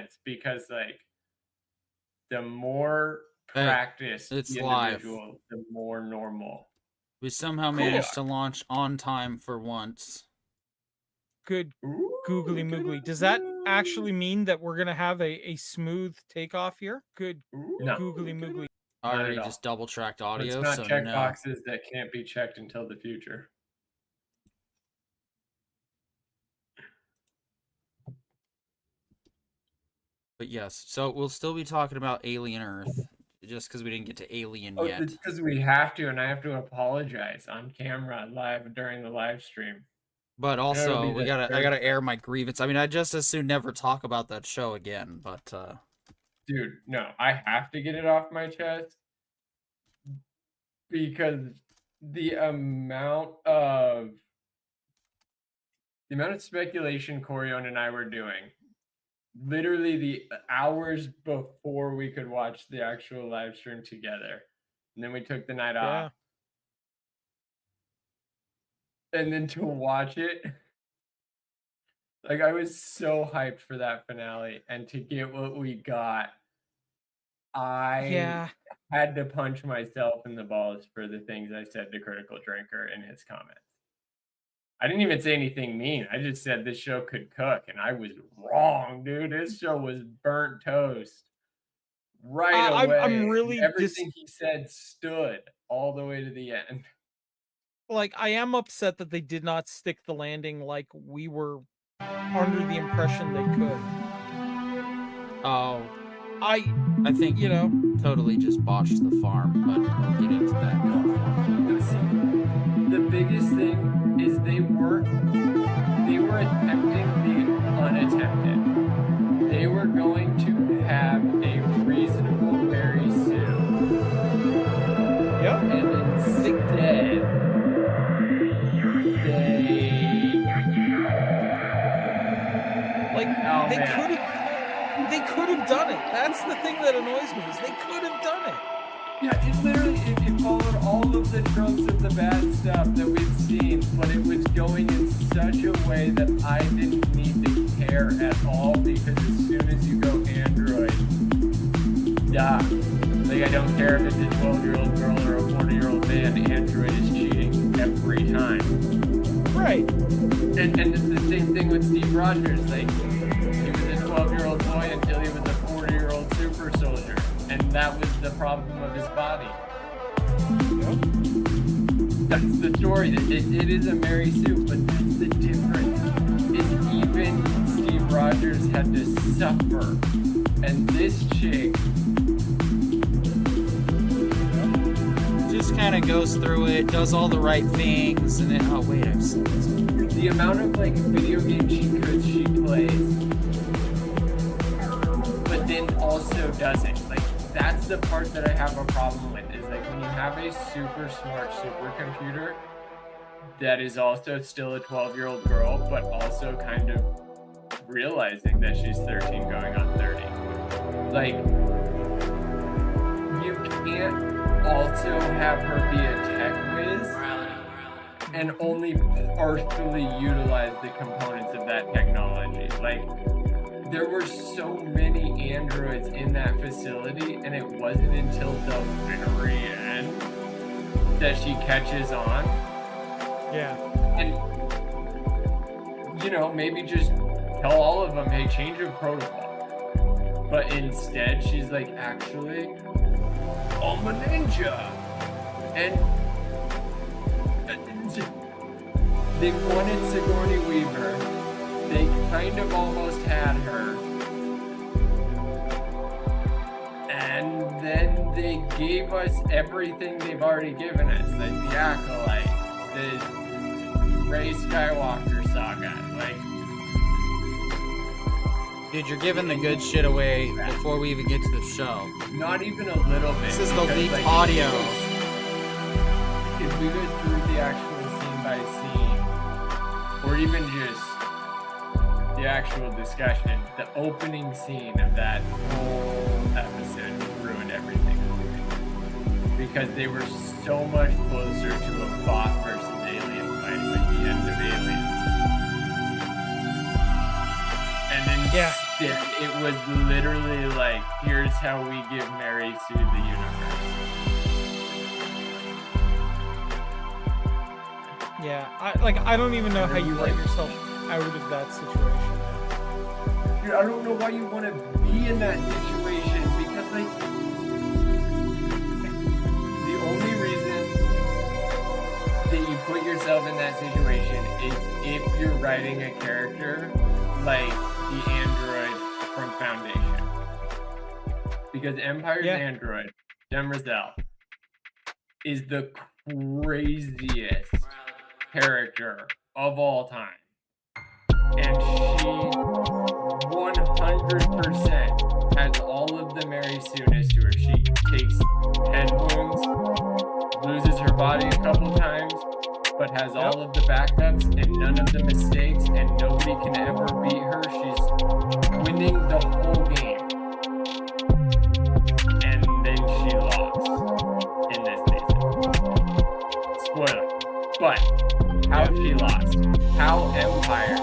comments because like the more practice it's the live. individual, the more normal. We somehow managed to launch on time for once. Good Ooh, googly look at moogly. us Does that go. actually mean that we're gonna have a smooth takeoff here? Good No. googly moogly. I Not already at just all. double tracked audio, Let's so not check no. boxes that can't be checked until the future. But yes, so we'll still be talking about Alien Earth, just because we didn't get to Alien yet. It's because we have to, and I have to apologize on camera live during the live stream. But also, I gotta air my grievance. I mean, I just as soon never talk about that show again. But dude, no, I have to get it off my chest because the amount of speculation Corion and I were doing, literally the hours before we could watch the actual live stream together, and then we took the night off, and then to watch it. Like, I was so hyped for that finale, and to get what we got, I had to punch myself in the balls for the things I said to Critical Drinker in his comments. I didn't even say anything mean. I just said this show could cook, and I was wrong, dude. This show was burnt toast right away. I'm really everything he said stood all the way to the end. Like, I am upset that they did not stick the landing like we were under the impression they could. Oh, I think totally just botched the farm, but we'll get into that. The biggest thing is they were attempting the unattempted. They were going to have a reasonable Mary Sue. Yep. And instead, they could have done it. That's the thing that annoys me, is they could have done it. Yeah, it literally it followed all of the tropes of the bad stuff that we've seen, but it was going in such a way that I didn't need to care at all, because as soon as you go Android, like, I don't care if it's a 12-year-old girl or a 40-year-old man, Android is cheating every time. Right. And it's the same thing with Steve Rogers. Like, he was a 12-year-old boy until he was a 40-year-old super soldier. And that was the problem of his body. Yep. That's the story. It is a Mary Sue, but that's the difference. Is even Steve Rogers had to suffer. And this chick just kind of goes through it, does all the right things, and then, oh wait, I've seen this. The amount of like video game she plays, but then also doesn't. Like, that's the part that I have a problem with, is like when you have a super smart supercomputer that is also still a 12-year-old girl, but also kind of realizing that she's 13 going on 30. Like, you can't also have her be a tech whiz and only partially utilize the components of that technology. Like, there were so many androids in that facility, and it wasn't until the very end that she catches on. Yeah. And, maybe just tell all of them, hey, change of protocol. But instead, she's like, actually, I'm a ninja. And they wanted Sigourney Weaver. They kind of almost had her. And then they gave us everything they've already given us. Like the Acolyte, the Rey Skywalker saga. Like, dude, you're giving the good shit away before we even get to the show. Not even a little bit. This is the leaked audio. If we go through the actual scene by scene, or even just the actual discussion, the opening scene of that whole episode ruined everything. Because they were so much closer to a bot versus alien fight, like the end of Aliens. And Yeah. It was literally like, here's how we give Mary Sue the universe. Yeah, I don't even know how you write yourself out of that situation. Dude, I don't know why you want to be in that situation, because like the only reason that you put yourself in that situation is if you're writing a character like the android from Foundation. Because Empire's android, Demerzel, is the craziest character of all time. And she 100% has all of the Mary Sue-ness to her. She takes head wounds, loses her body a couple times, but has all of the backups and none of the mistakes, and nobody can ever beat her. She's winning the whole game. And then she lost in this season. Spoiler. But how she lost, how Empire,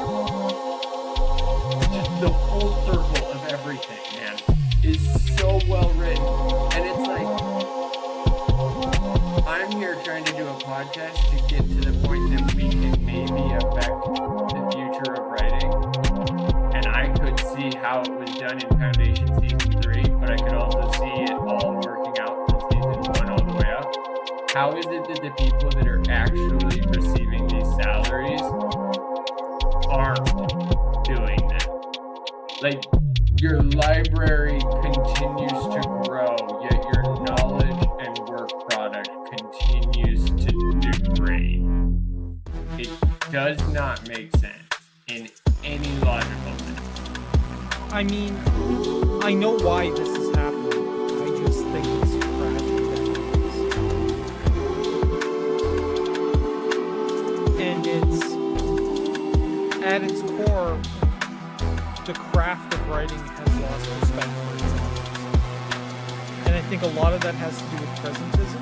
just the full circle of everything, man, is so well written. And it's like, I'm here trying to do a podcast to get to the point that we can maybe affect the future of writing. And I could see how it was done in Foundation Season 3, but I could also see it all working out from Season 1 all the way up. How is it that the people that are actually receiving these salaries aren't doing that? Like, your library continues to grow, yet your knowledge and work product continues to degrade. It does not make sense in any logical sense. I mean, I know why this is happening. I just think it's tragic that it is. And it's, at its core, the craft of writing has lost respect for its authors. And I think a lot of that has to do with presentism.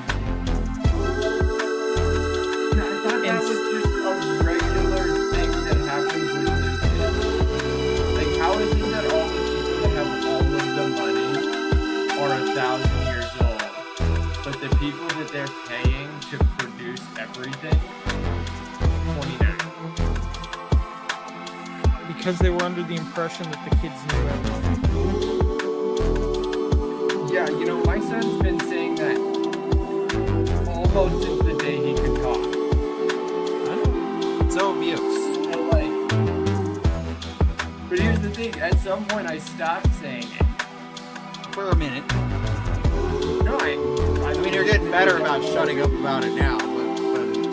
I thought that was just a regular thing that happens with new kids. Like, how is it that all the people that have all of the money are 1,000 years old, but the people that they're paying to produce everything, 29? Because they were under the impression that the kids knew everything. Yeah, you know, my son's been saying that almost since the day he could talk. I know. It's obvious. So, like, but here's the thing, at some point I stopped saying it. For a minute. No, I mean, you're getting better about shutting up about it now, but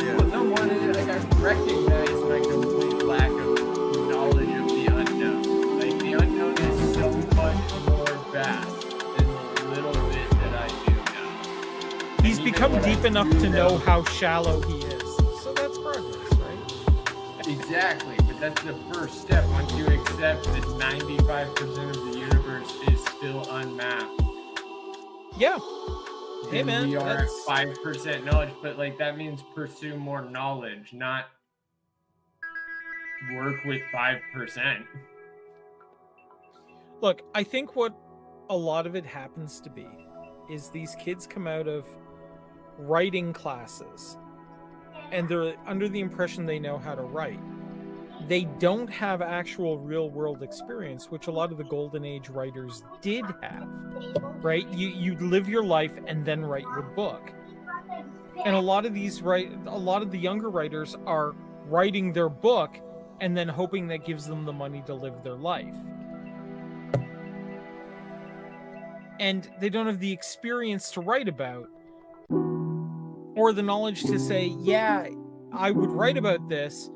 yeah. Well, no one is, like, I recognize my complete lack of knowledge of the unknown. Like, the unknown is so much more vast than the little bit that I do know. He's become deep enough to know how shallow he is. So that's progress, right? Exactly, but that's the first step. Once you accept that 95% of the universe is still unmapped. Yeah. Hey, then man. we are at 5% knowledge, but like that means pursue more knowledge, not work with 5%. Look, I think what a lot of it happens to be is these kids come out of writing classes and they're under the impression they know how to write. They don't have actual real world experience, which a lot of the golden age writers did have, right? You live your life and then write your book. And a lot of the younger writers are writing their book and then hoping that gives them the money to live their life. And they don't have the experience to write about or the knowledge to say, yeah, I would write about this,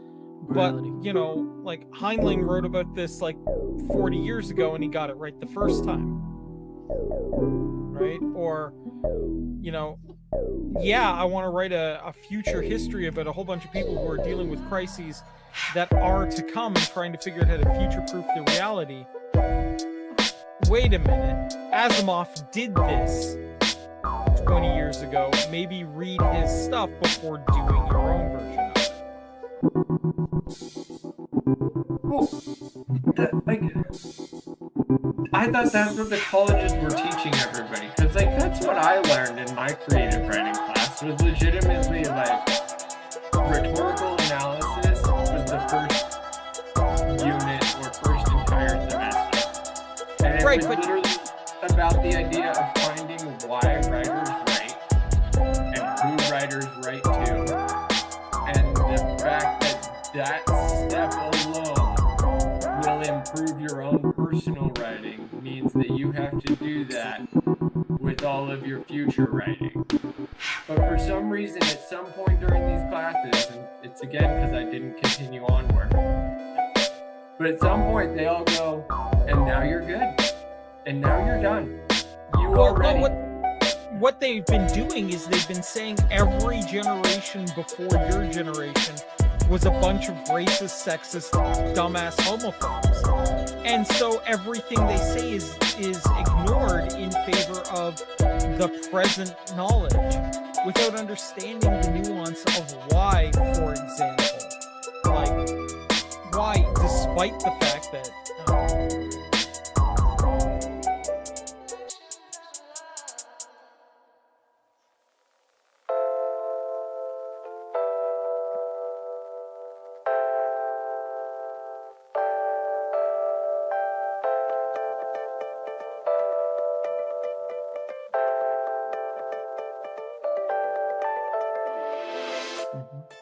but, you know, like Heinlein wrote about this like 40 years ago and he got it right the first time. Right? Or, you know, yeah, I want to write a future history about a whole bunch of people who are dealing with crises that are to come and trying to figure out how to future-proof their reality. Wait a minute. Asimov did this 20 years ago. Maybe read his stuff before doing your own version of it. Well, I thought that's what the colleges were teaching everybody, because that's what I learned in my creative writing class, was legitimately rhetorical analysis was the first unit or first entire semester, and it was literally about the idea of finding why writers write and who writers write to, and the fact that step alone will improve your own personal writing means that you have to do that with all of your future writing. But for some reason, at some point during these classes, and it's again because I didn't continue onward, but at some point they all go, and now you're good, and now you're done. You are ready. What they've been doing is they've been saying every generation before your generation was a bunch of racist, sexist, dumbass homophobes. And so everything they say is ignored in favor of the present knowledge without understanding the nuance of why, for example. Why, despite the fact that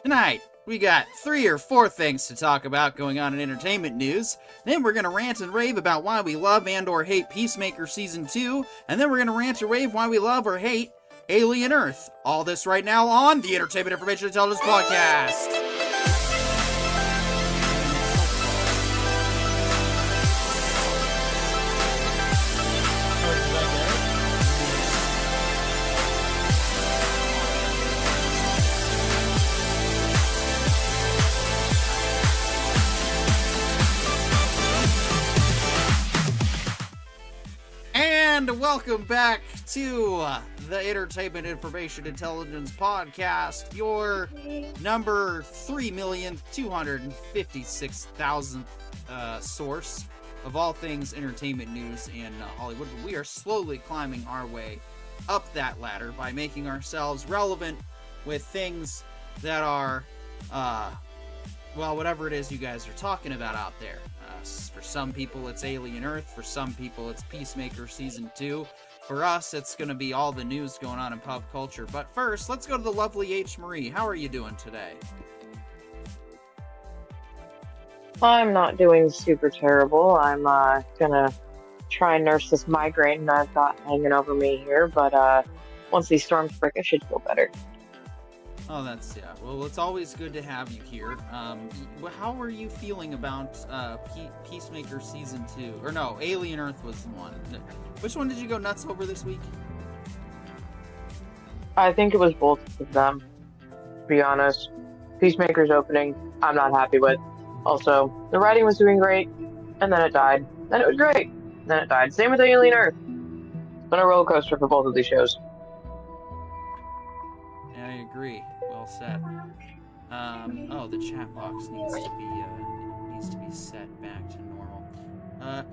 Tonight, we got 3 or 4 things to talk about going on in entertainment news. Then we're going to rant and rave about why we love and or hate Peacemaker Season 2. And then we're going to rant and rave why we love or hate Alien Earth. All this right now on the Entertainment Information Intelligence Podcast. And welcome back to the Entertainment Information Intelligence Podcast, your number 3,256,000th source of all things entertainment news in Hollywood. We are slowly climbing our way up that ladder by making ourselves relevant with things that are, well, whatever it is you guys are talking about out there. For some people, it's Alien Earth. For some people, it's Peacemaker Season 2. For us, it's going to be all the news going on in pop culture. But first, let's go to the lovely H. Marie. How are you doing today? I'm not doing super terrible. I'm gonna try and nurse this migraine I've got hanging over me here. But once these storms break, I should feel better. Oh, that's, yeah. Well, it's always good to have you here. How are you feeling about Peacemaker Season 2? Or no, Alien Earth was the one. Which one did you go nuts over this week? I think it was both of them, to be honest. Peacemaker's opening, I'm not happy with. Also, the writing was doing great, and then it died. Then it was great, and then it died. Same with Alien Earth. It's been a roller coaster for both of these shows. Yeah, I agree. Well said. Oh, the chat box needs to be set back to normal.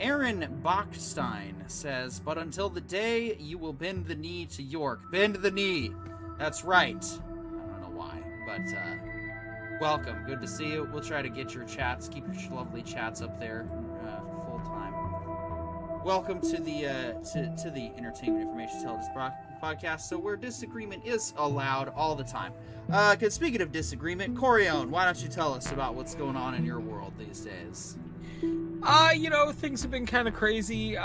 Aaron Bachstein says, "But until the day you will bend the knee to York, bend the knee." That's right. I don't know why, but welcome. Good to see you. We'll try to get your chats, keep your lovely chats up there full time. Welcome to the Entertainment Information Intelligence Podcast, so where disagreement is allowed all the time. Cause speaking of disagreement, Corione, why don't you tell us about what's going on in your world these days? Things have been kind of crazy.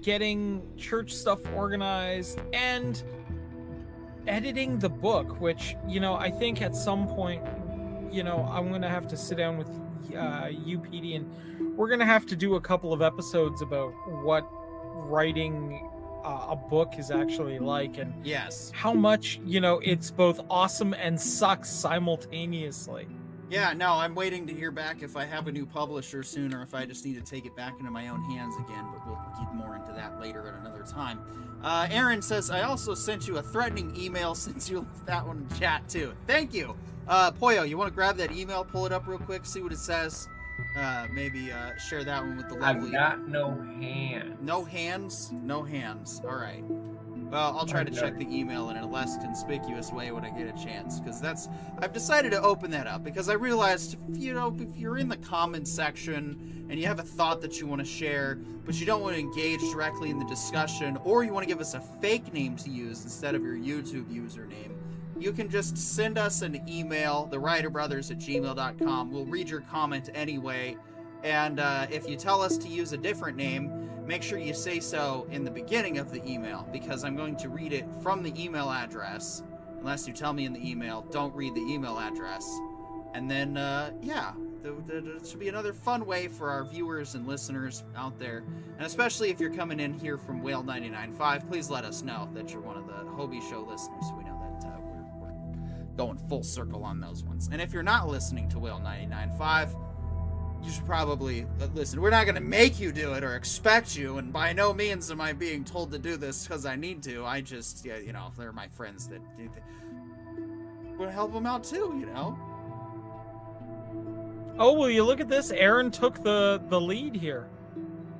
Getting church stuff organized and editing the book, which, I think at some point, I'm going to have to sit down with you, Petey, and we're going to have to do a couple of episodes about what writing a book is actually like, and yes, how much, it's both awesome and sucks simultaneously. Yeah, no, I'm waiting to hear back if I have a new publisher soon or if I just need to take it back into my own hands again, but we'll get more into that later at another time. Aaron says, "I also sent you a threatening email since you left that one in chat too." Thank you. Poyo, you want to grab that email, pull it up real quick, see what it says? maybe share that one with the I've lovely. got no hands. No hands? No hands. All right. Well, I'll try to check the email in a less conspicuous way when I get a chance, because I've decided to open that up, because I realized, if you're in the comments section and you have a thought that you want to share, but you don't want to engage directly in the discussion, or you want to give us a fake name to use instead of your YouTube username, you can just send us an email, thewriterbrothers@gmail.com. We'll read your comment anyway, and if you tell us to use a different name, make sure you say so in the beginning of the email, because I'm going to read it from the email address. Unless you tell me in the email, don't read the email address. And then, it should be another fun way for our viewers and listeners out there. And especially if you're coming in here from Whale 99.5, please let us know that you're one of the Hobie Show listeners, so we know that we're going full circle on those ones. And if you're not listening to Whale 99.5, you should probably listen. We're not going to make you do it or expect you, and by no means am I being told to do this because I need to. I just, they're my friends that would help them out too, Oh, will you look at this? Aaron took the lead here.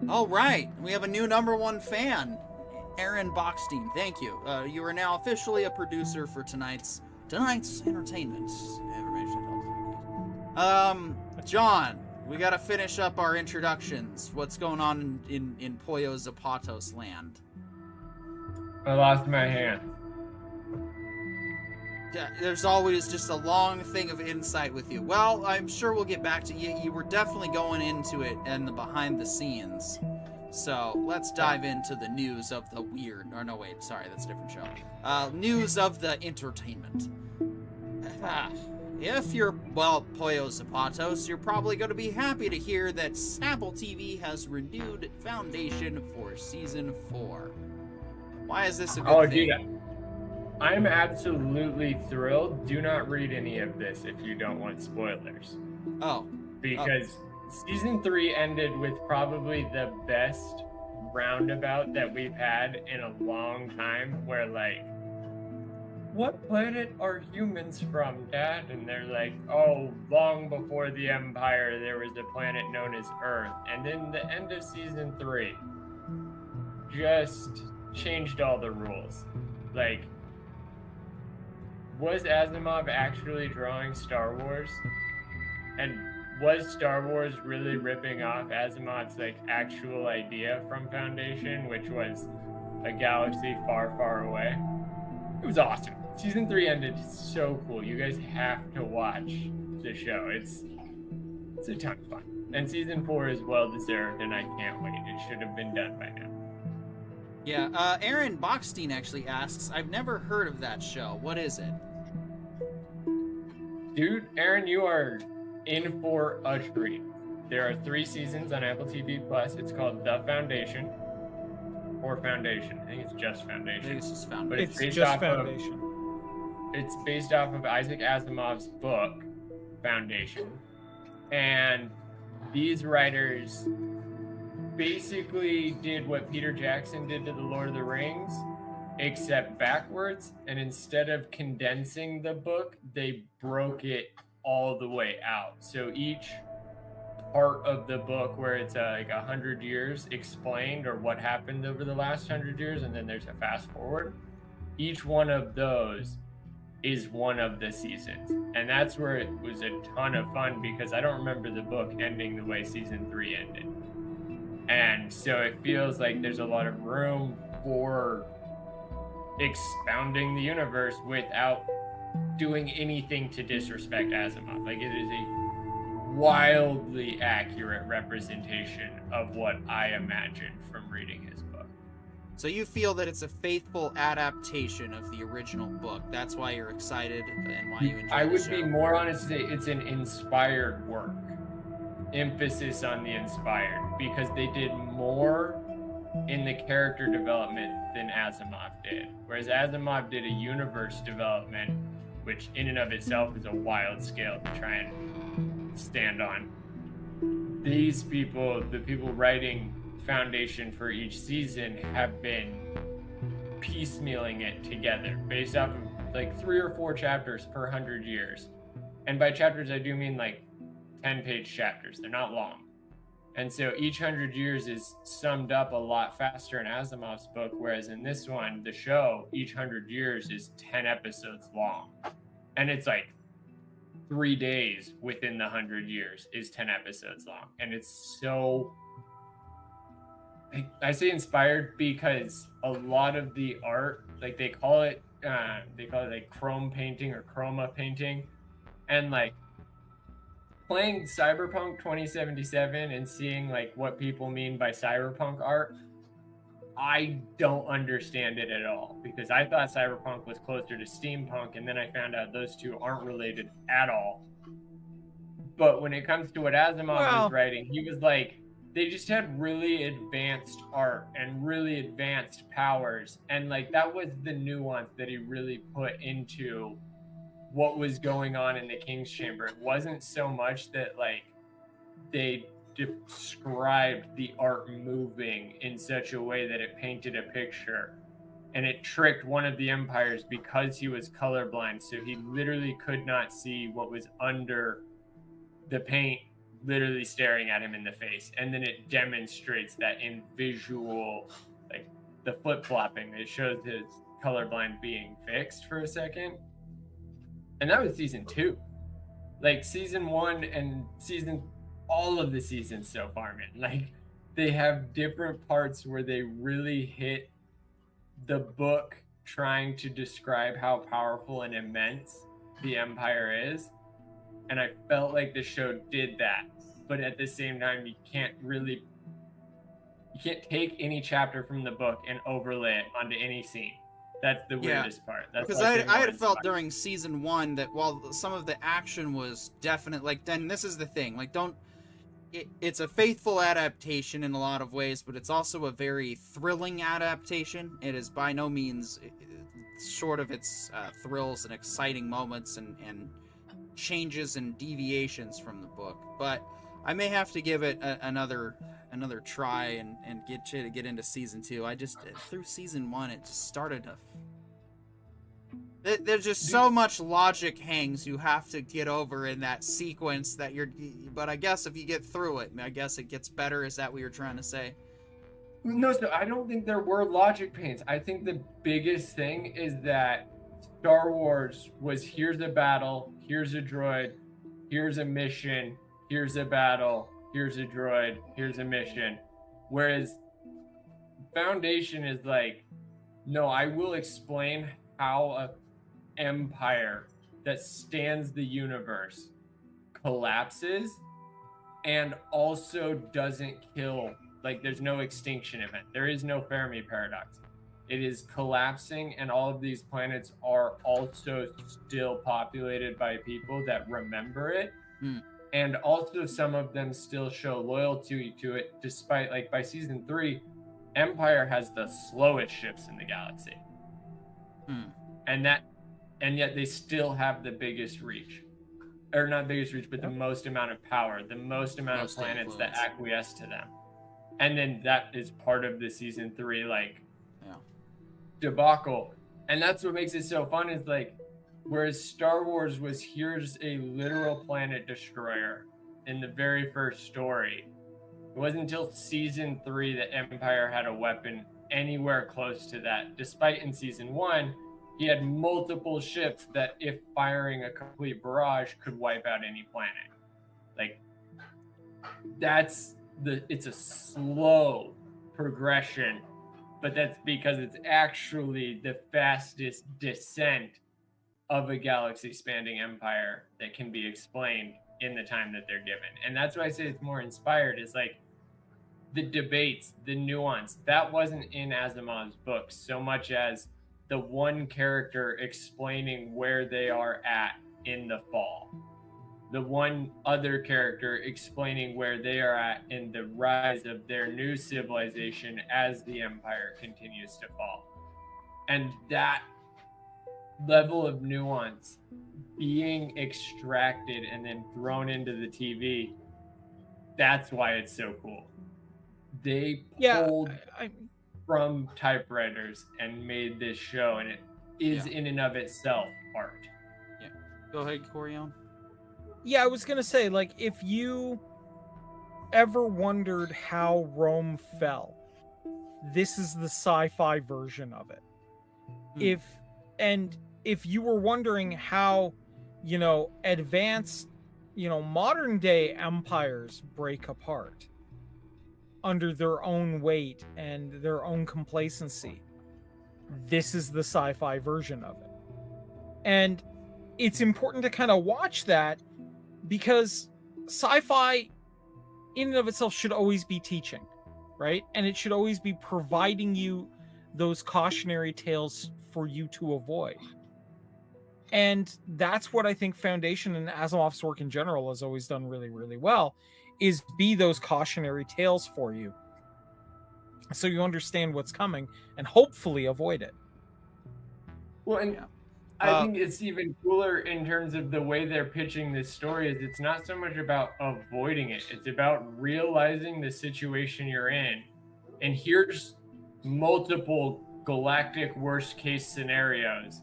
Oh, right. We have a new #1 fan, Aaron Bockstein. Thank you. You are now officially a producer for tonight's entertainment. John, we got to finish up our introductions. What's going on in Pollo Zapatos land? I lost my hand. Yeah, there's always just a long thing of insight with you. Well, I'm sure we'll get back to you. You were definitely going into it and the behind the scenes. So let's dive into the news of the weird. Or no, wait, sorry, that's a different show. News of the entertainment. If you're, Pollo Zapatos, you're probably going to be happy to hear that Apple TV has renewed Foundation for Season 4. Why is this a good thing? Dude, I'm absolutely thrilled. Do not read any of this if you don't want spoilers. Because Season 3 ended with probably the best roundabout that we've had in a long time, where what planet are humans from, Dad? And they're like, oh, long before the Empire, there was a planet known as Earth. And then the end of Season 3 just changed all the rules. Was Asimov actually drawing Star Wars? And was Star Wars really ripping off Asimov's actual idea from Foundation, which was a galaxy far, far away? It was awesome. Season 3 ended so cool. You guys have to watch the show. It's a ton of fun. And Season 4 is well deserved, and I can't wait. It should have been done by now. Yeah, Aaron Bockstein actually asks, I've never heard of that show. What is it? Dude, Aaron, you are in for a treat. There are 3 seasons on Apple TV+. It's called The Foundation. Or Foundation. I think it's just Foundation. I think it's just Foundation. But it's based just off Foundation. It's based off of Isaac Asimov's book, Foundation. And these writers basically did what Peter Jackson did to the Lord of the Rings, except backwards. And instead of condensing the book, they broke it all the way out. So each part of the book where it's 100 years explained, or what happened over the last 100 years, and then there's a fast forward, each one of those is one of the seasons. And that's where it was a ton of fun, because I don't remember the book ending the way Season 3 ended. And so it feels like there's a lot of room for expounding the universe without doing anything to disrespect Asimov. It is a wildly accurate representation of what I imagined from reading his book. So you feel that it's a faithful adaptation of the original book. That's why you're excited and why you enjoy I the would show. be more honest to say it's an inspired work. Emphasis on the inspired, because they did more in the character development than Asimov did. Whereas Asimov did a universe development, which in and of itself is a wild scale to try and stand on. These people, the people writing Foundation for each season, have been piecemealing it together based off of 3 or 4 chapters per 100 years. And by chapters, I do mean 10-page chapters. They're not long. And so each 100 years is summed up a lot faster in Asimov's book, whereas in this one, the show, each 100 years is 10 episodes long. And it's like 3 days within the 100 years is 10 episodes long. And it's so... I say inspired because a lot of the art, like they call it like chrome painting or chroma painting. And like playing Cyberpunk 2077 and seeing like what people mean by cyberpunk art, I don't understand it at all, because I thought cyberpunk was closer to steampunk, and then I found out those two aren't related at all. But when it comes to what Asimov was writing, he was like, they just had really advanced art and really advanced powers, and like that was the nuance that he really put into what was going on in the King's Chamber. It wasn't so much that like they described the art moving in such a way that it painted a picture, and it tricked one of the empires because he was colorblind, so he literally could not see what was under the paint literally staring at him in the face. And then it demonstrates that in visual, like the flip-flopping, it shows his colorblind being fixed for a second. And that was season 2. Like season 1 and all of the seasons so far, man. Like they have different parts where they really hit the book trying to describe how powerful and immense the Empire is. And I felt like the show did that. But at the same time, you can't take any chapter from the book and overlay it onto any scene. That's the weirdest part. Because I had felt during season 1 that while some of the action was definite, like, then this is the thing, like, it's a faithful adaptation in a lot of ways, but it's also a very thrilling adaptation. It is by no means short of its thrills and exciting moments and changes and deviations from the book. But I may have to give it another try and get into season 2. I just, through season 1, it just started to... There's just so much logic hangs you have to get over in that sequence that you're... But I guess if you get through it, I guess it gets better. Is that what you're trying to say? No, so I don't think there were logic pains. I think the biggest thing is that Star Wars was, here's a battle, here's a droid, here's a mission, here's a battle, here's a droid, here's a mission. Whereas Foundation is like, no, I will explain how a empire that stands the universe collapses and also doesn't kill. Like, there's no extinction event. There is no Fermi paradox. It is collapsing, and all of these planets are also still populated by people that remember it. And also some of them still show loyalty to it, despite, like, by season 3, Empire has the slowest ships in the galaxy. And yet they still have the biggest reach. Or not biggest reach, but the most amount of power, the most amount of planets that acquiesce to them. And then that is part of the season 3, like, debacle. And that's what makes it so fun, is like, whereas Star Wars was, here's a literal planet destroyer in the very first story, it wasn't until season 3 that Empire had a weapon anywhere close to that, despite in season 1 he had multiple ships that, if firing a complete barrage, could wipe out any planet. Like, it's a slow progression, but that's because it's actually the fastest descent of a galaxy-spanning empire that can be explained in the time that they're given. And that's why I say it's more inspired, is like the debates, the nuance, that wasn't in Asimov's books so much as the one character explaining where they are at in the fall. The one other character explaining where they are at in the rise of their new civilization as the empire continues to fall. And that level of nuance being extracted and then thrown into the TV, that's why it's so cool. They pulled from typewriters and made this show, and it is in and of itself art. Go ahead, Corion. Yeah, I was gonna say, like, if you ever wondered how Rome fell, this is the sci-fi version of it. Hmm. If you were wondering how, advanced, modern day empires break apart under their own weight and their own complacency, this is the sci-fi version of it. And it's important to kind of watch that, because sci-fi in and of itself should always be teaching, right? And it should always be providing you those cautionary tales for you to avoid. And that's what I think Foundation and Asimov's work in general has always done really, really well, is be those cautionary tales for you, so you understand what's coming and hopefully avoid it. Well, and Yeah. I think it's even cooler in terms of the way they're pitching this story. Is it's not so much about avoiding it; it's about realizing the situation you're in, and here's multiple galactic worst case scenarios,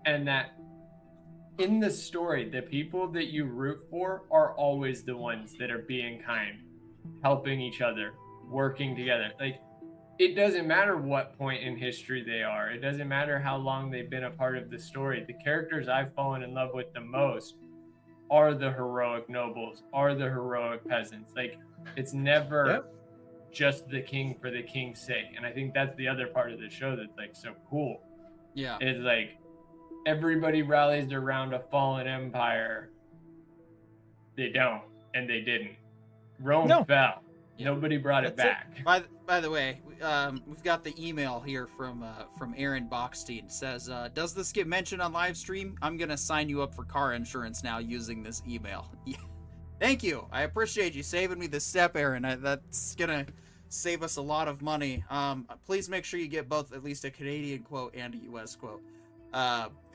and that in the story, the people that you root for are always the ones that are being kind, helping each other, working together. Like, it doesn't matter what point in history they are. It doesn't matter how long they've been a part of the story. The characters I've fallen in love with the most are the heroic nobles, are the heroic peasants. Like, it's never just the king for the king's sake. And I think that's the other part of the show that's like so cool. Yeah. Is like everybody rallies around a fallen empire. They don't, and they didn't. Rome fell. Yeah. Nobody brought it back. By the way, we've got the email here from Aaron Bockstein. Says, does this get mentioned on live stream? I'm gonna sign you up for car insurance now using this email. Yeah. Thank you. I appreciate you saving me this step, Aaron. That's gonna save us a lot of money. Please make sure you get both, at least a Canadian quote and a US quote.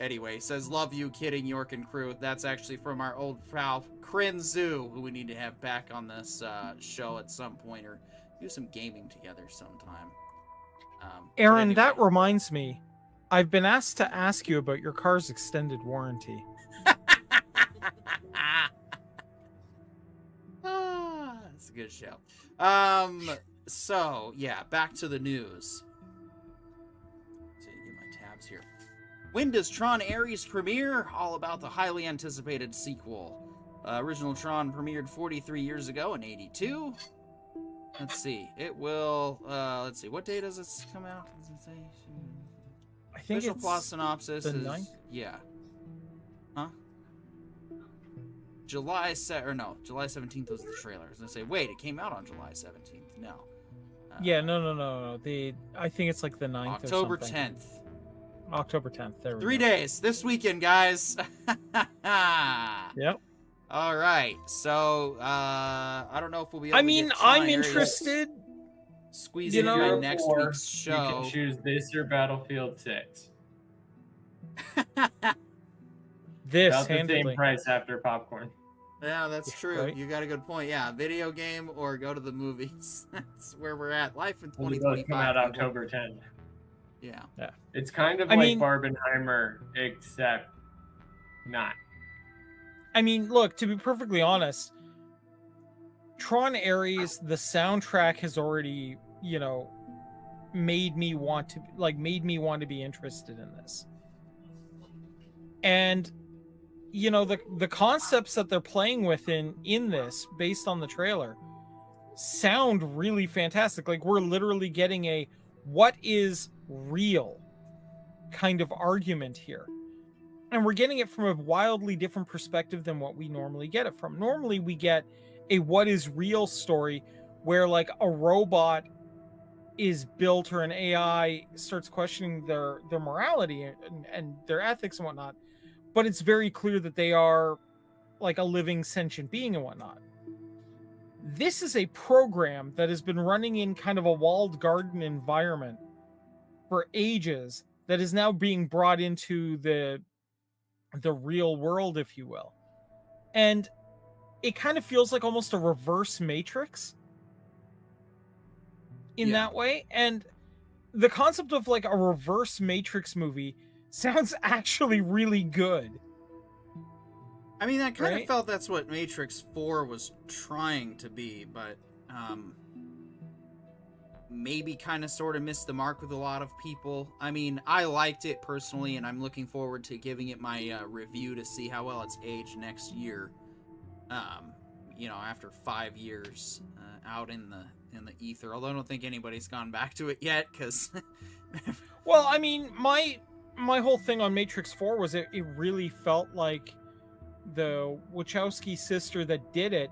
Anyway, says, love you, kidding, York and crew. That's actually from our old pal Kryn Zoo, who we need to have back on this show at some point, or do some gaming together sometime. Aaron, anyway. that reminds me, I've been asked to ask you about your car's extended warranty. It's a good show. So yeah, back to the news. Let's see, get my tabs here. When does Tron Ares premiere? All about the highly anticipated sequel. Original Tron premiered 43 years ago in '82. Let's see. It will. Let's see. What day does this come out? Does it say? I think Official it's plot synopsis the is 9th? Yeah. Huh? July 17th was the trailer. I was gonna say, wait, it came out on July 17th. No. Yeah, no. I think it's like the 9th October or something. 10th. October 10th. There we 3 go. days this weekend, guys. Yep. All right. So I don't know if we'll be able to get Tron I'm Ares interested. squeezed you in know, by next Or week's You show. can choose this or Battlefield 6. This About the handily. same price after popcorn. Yeah, that's Yeah, true. right? You got a good point. Yeah, video game or go to the movies. That's where we're at. Life in Well, they both 2025. come out people. October 10th. Yeah. It's kind of I like mean- Barbenheimer, except not. I mean, look, to be perfectly honest, Tron Ares, the soundtrack has already, made me want to be interested in this. And the concepts that they're playing with in this, based on the trailer, sound really fantastic. Like, we're literally getting a what is real kind of argument here. And we're getting it from a wildly different perspective than what we normally get it from. Normally we get a what is real story where like a robot is built or an AI starts questioning their morality and their ethics and whatnot. But it's very clear that they are like a living sentient being and whatnot. This is a program that has been running in kind of a walled garden environment for ages that is now being brought into the real world, if you will. And it kind of feels like almost a reverse Matrix in that way. And the concept of like a reverse Matrix movie sounds actually really good. I mean, I kind of Right? felt that's what Matrix 4 was trying to be, but maybe kind of sort of missed the mark with a lot of people. I mean, I liked it personally, and I'm looking forward to giving it my review to see how well it's aged next year. After 5 years out in the ether. Although I don't think anybody's gone back to it yet, because Well, I mean, my whole thing on Matrix 4 was it really felt like the Wachowski sister that did it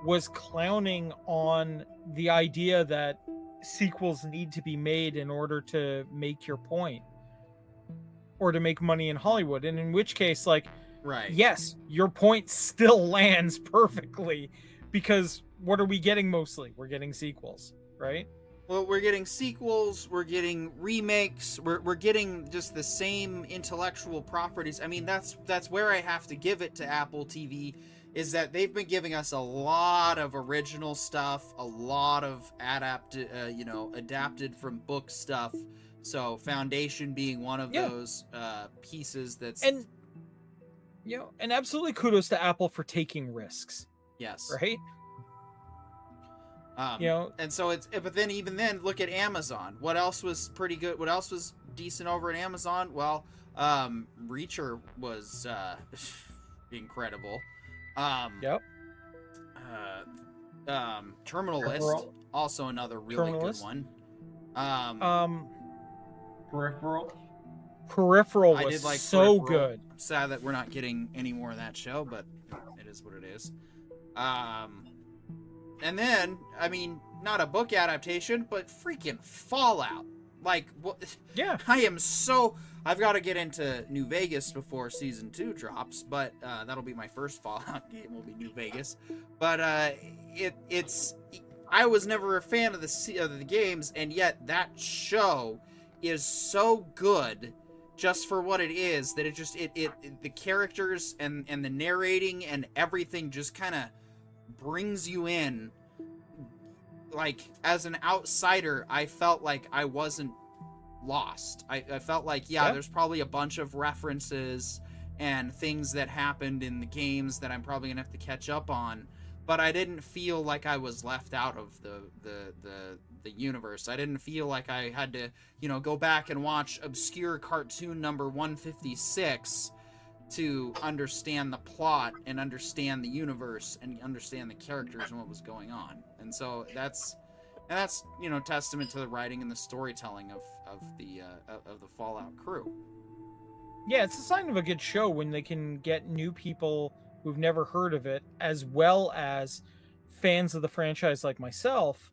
was clowning on the idea that sequels need to be made in order to make your point or to make money in Hollywood. And in which case, like, right. yes, your point still lands perfectly, because what are we getting mostly? We're getting sequels, right? Well, we're getting sequels, we're getting remakes, we're getting just the same intellectual properties. I mean, that's where I have to give it to Apple TV, is that they've been giving us a lot of original stuff, a lot of adapted from book stuff. So Foundation being one of those pieces that's... And absolutely kudos to Apple for taking risks, Yes. right? And so but then even then, look at Amazon. What else was pretty good? What else was decent over at Amazon? Well, Reacher was incredible. Terminal List, also another really good one. Peripheral I was did like so Peripheral. good. I'm sad that we're not getting any more of that show, but it is what it is. And then, I mean, not a book adaptation, but freaking Fallout. Like, what? Yeah. I've got to get into New Vegas before season 2 drops, but that'll be my first Fallout game, will be New Vegas. But I was never a fan of the games, and yet that show is so good just for what it is, that the characters and the narrating and everything just kind of brings you in. Like, as an outsider, I felt like I wasn't lost. I felt like, there's probably a bunch of references and things that happened in the games that I'm probably gonna have to catch up on, but I didn't feel like I was left out of the universe. I didn't feel like I had to, go back and watch obscure cartoon number 156 to understand the plot and understand the universe and understand the characters and what was going on. And so that's testament to the writing and the storytelling of the Fallout crew. Yeah, it's a sign of a good show when they can get new people who've never heard of it, as well as fans of the franchise like myself,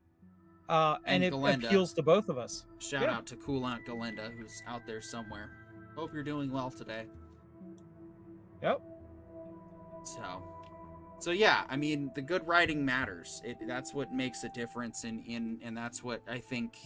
and it Galinda. appeals to both of us. Shout out to Cool Aunt Galinda, who's out there somewhere. Hope you're doing well today. Yep. So yeah, I mean, the good writing matters. That's what makes a difference, and that's what I think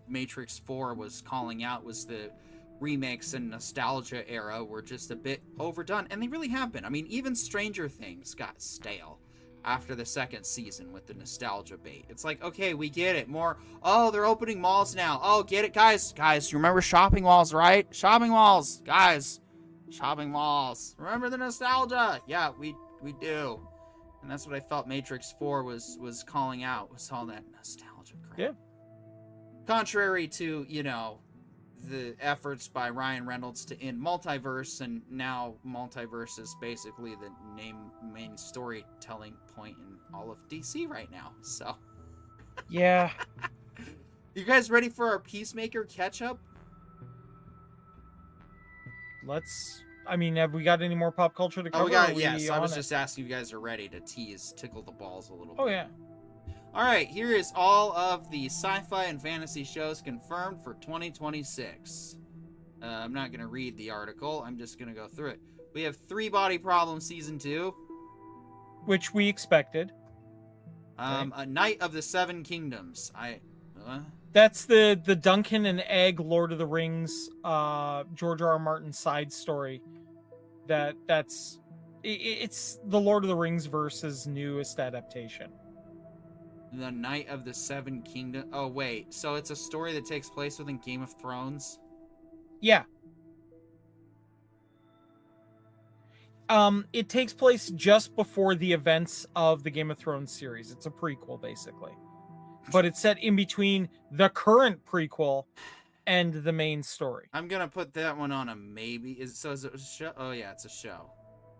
Matrix 4 was calling out, was the remakes and nostalgia era were just a bit overdone, and they really have been. I mean, even Stranger Things got stale after the second season with the nostalgia bait. It's like, okay, we get it. More, they're opening malls now. Oh, get it, guys. Guys, you remember shopping malls, right? Shopping malls, guys. Shopping malls. Remember the nostalgia? Yeah, we do. And that's what I felt Matrix 4 was calling out, was all that nostalgia crap. Yeah. Contrary to, the efforts by Ryan Reynolds to end multiverse, and now multiverse is basically the main storytelling point in all of DC right now. So, yeah. You guys ready for our Peacemaker catch-up? Have we got any more pop culture to cover? Yes, I was just asking if you guys are ready to tickle the balls a little bit. Oh, yeah. All right, here is all of the sci-fi and fantasy shows confirmed for 2026. I'm not going to read the article. I'm just going to go through it. We have 3 Body Problem Season 2. Which we expected. A Knight of the Seven Kingdoms. That's the Duncan and Egg Lord of the Rings George R.R. Martin side story. It's the Lord of the Rings versus newest adaptation. The Knight of the Seven Kingdoms. Oh, wait. So it's a story that takes place within Game of Thrones? Yeah. It takes place just before the events of the Game of Thrones series. It's a prequel, basically. But it's set in between the current prequel and the main story. I'm gonna put that one on a maybe. Is it a show? Oh yeah, it's a show.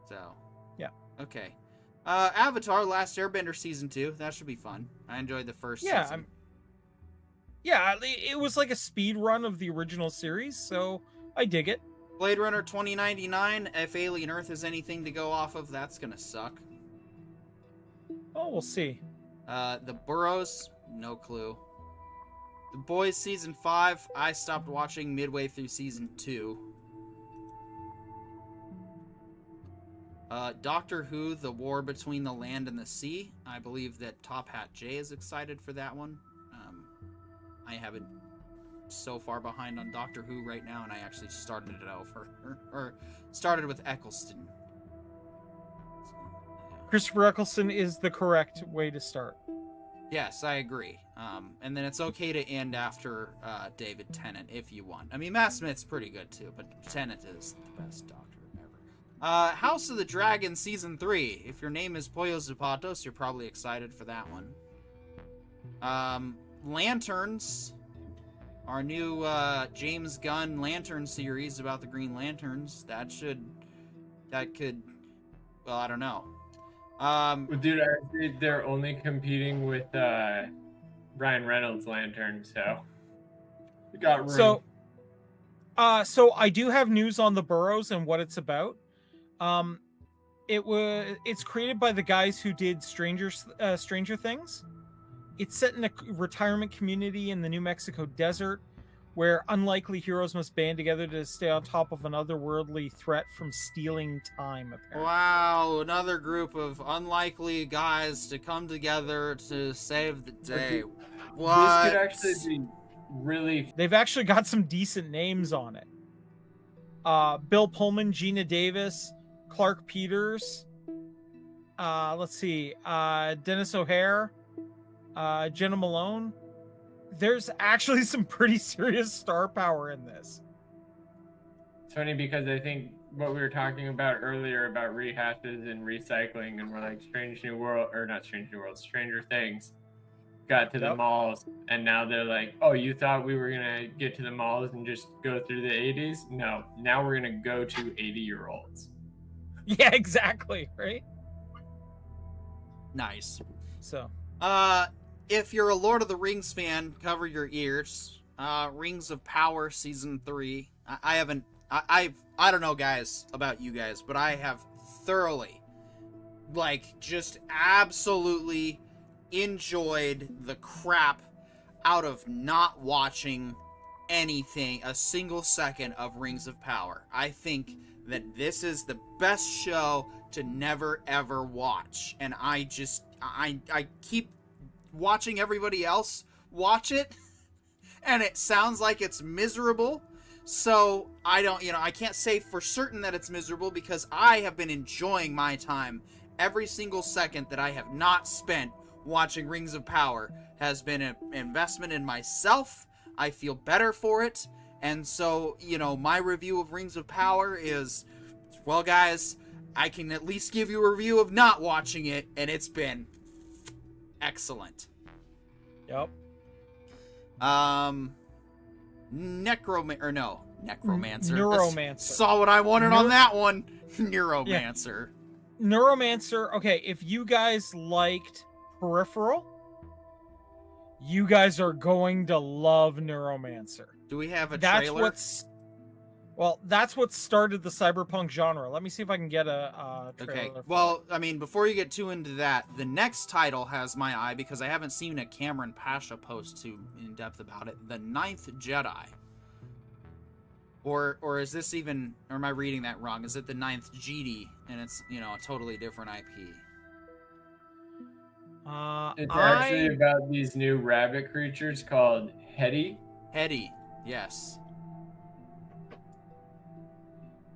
So yeah. Okay. Avatar: Last Airbender season 2. That should be fun. I enjoyed the first season. Yeah, it was like a speed run of the original series, so I dig it. Blade Runner 2099. If Alien Earth is anything to go off of, that's gonna suck. Oh, we'll see. The Burrows. No clue. The Boys season 5. I stopped watching midway through season 2. Doctor Who: The War Between the Land and the Sea. I believe that Top Hat Jay is excited for that one. I haven't so far behind on Doctor Who right now, and I actually started it over, or started with Eccleston. So, yeah. Christopher Eccleston is the correct way to start. Yes, I agree. And then it's okay to end after David Tennant if you want. I mean, Matt Smith's pretty good too, but Tennant is the best Doctor ever. House of the Dragon season 3. If your name is Pollo Zapatos, you're probably excited for that one. Lanterns, our new James Gunn Lantern series about the Green Lanterns. That could, well, I don't know. Dude, I think they're only competing with Ryan Reynolds' Lantern, so we got room. So I do have news on the Burrows and what it's about. It's created by the guys who did Stranger Things. It's set in a retirement community in the New Mexico desert where unlikely heroes must band together to stay on top of an otherworldly threat from stealing time, apparently. Wow, another group of unlikely guys to come together to save the day. What? This could actually be really... They've actually got some decent names on it. Bill Pullman, Gina Davis, Clark Peters, let's see, Dennis O'Hare, Jenna Malone. There's actually some pretty serious star power in this. It's funny because I think what we were talking about earlier about rehashes and recycling, and we're like Stranger Things got to the malls, and now they're like, oh, you thought we were gonna get to the malls and just go through the 80s? No, now we're gonna go to 80-year-olds. Yeah, exactly, right? Nice. So if you're a Lord of the Rings fan, cover your ears. Rings of Power season 3. I don't know, guys, about you guys, but I have thoroughly, just absolutely enjoyed the crap out of not watching anything, a single second of Rings of Power. I think that this is the best show to never ever watch, and I keep watching everybody else watch it, and it sounds like it's miserable. So I can't say for certain that it's miserable, because I have been enjoying my time. Every single second that I have not spent watching Rings of Power has been an investment in myself. I feel better for it. And so, my review of Rings of Power is, well, guys, I can at least give you a review of not watching it, and it's been excellent. Yep. Necromancer. Neuromancer. Saw what I wanted on that one. Neuromancer. Yeah. Neuromancer. Okay, if you guys liked Peripheral, you guys are going to love Neuromancer. Do we have a trailer? That's what started the cyberpunk genre. Let me see if I can get a trailer. Okay. Well, I mean, before you get too into that, the next title has my eye because I haven't seen a Cameron Pasha post too in depth about it. The Ninth Jedi. Or is this even? Or am I reading that wrong? Is it the Ninth GD and it's a totally different IP? It's actually about these new rabbit creatures called Hetty. Hetty, yes.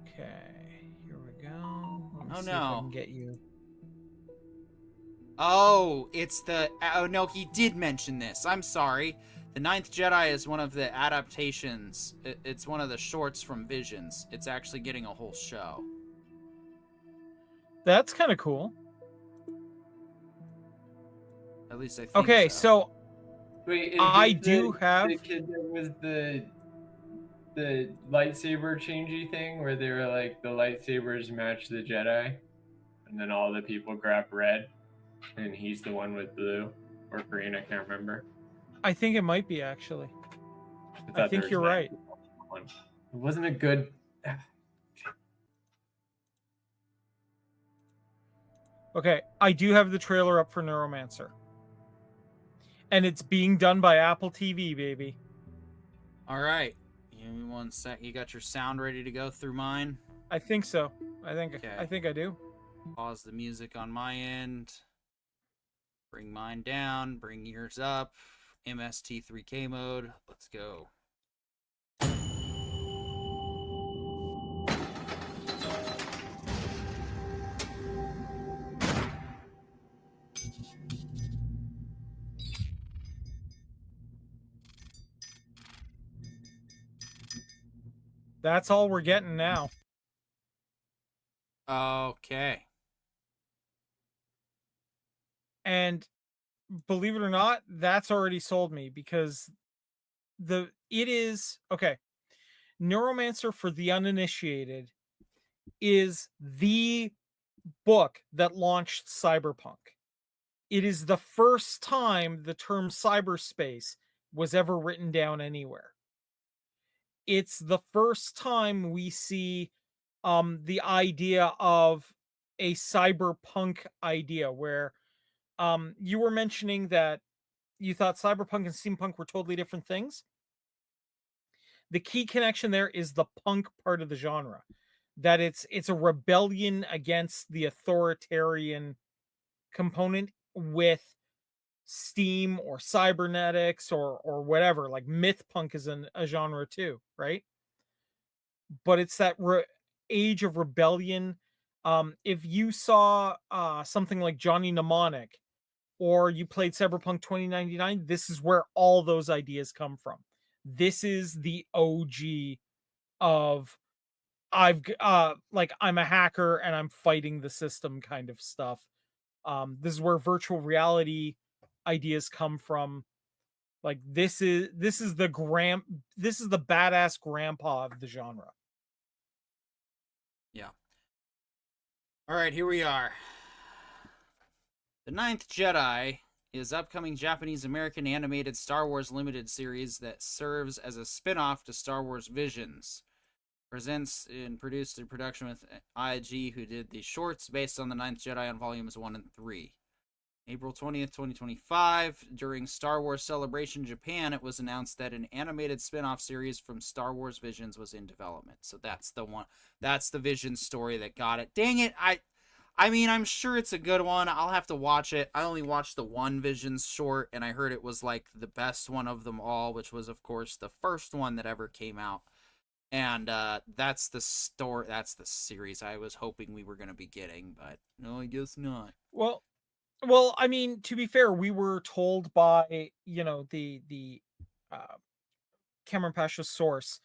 Okay, here we go. Let me Oh see if I no! can get you. Oh, it's the. Oh no, he did mention this. I'm sorry. The Ninth Jedi is one of the adaptations. It's one of the shorts from Visions. It's actually getting a whole show. That's kind of cool. At least I think Okay, so Wait, is I this do have. the kid that was the lightsaber changey thing where they were like the lightsabers match the Jedi, and then all the people grab red, and he's the one with blue or green. I can't remember. I think it might be actually. I thought there think was you're an right. actual one. It wasn't a good. Okay, I do have the trailer up for Neuromancer. And it's being done by Apple TV, baby. All right. Give me 1 sec. You got your sound ready to go through mine? I think so. I think I do. Pause the music on my end. Bring mine down. Bring yours up. MST3K mode. Let's go. That's all we're getting now. Okay. And believe it or not, that's already sold me because it is okay. Neuromancer for the uninitiated is the book that launched cyberpunk. It is the first time the term cyberspace was ever written down anywhere. It's the first time we see the idea of a cyberpunk idea where you were mentioning that you thought cyberpunk and steampunk were totally different things. The key connection there is the punk part of the genre, that it's a rebellion against the authoritarian component with steam or cybernetics or whatever. Like myth punk is a genre too, right? But it's that age of rebellion. If you saw something like Johnny Mnemonic or you played Cyberpunk 2099, this is where all those ideas come from. This is the OG of I'm a hacker and I'm fighting the system kind of stuff. This is where virtual reality ideas come from. Like this is the badass grandpa of the genre. Yeah. All right, here we are. The Ninth Jedi is upcoming Japanese-American animated Star Wars limited series that serves as a spin-off to Star Wars Visions. Presents and produced in production with IG, who did the shorts based on The Ninth Jedi on Volumes 1 and 3. April 20th, 2025, during Star Wars Celebration Japan, it was announced that an animated spin-off series from Star Wars Visions was in development. So that's the one. That's the Visions story that got it. Dang it, I mean, I'm sure it's a good one. I'll have to watch it. I only watched the one Visions short, and I heard it was like the best one of them all, which was, of course, the first one that ever came out. And that's the story. That's the series I was hoping we were going to be getting, but no, I guess not. Well, I mean, to be fair, we were told by the Cameron Pasha's source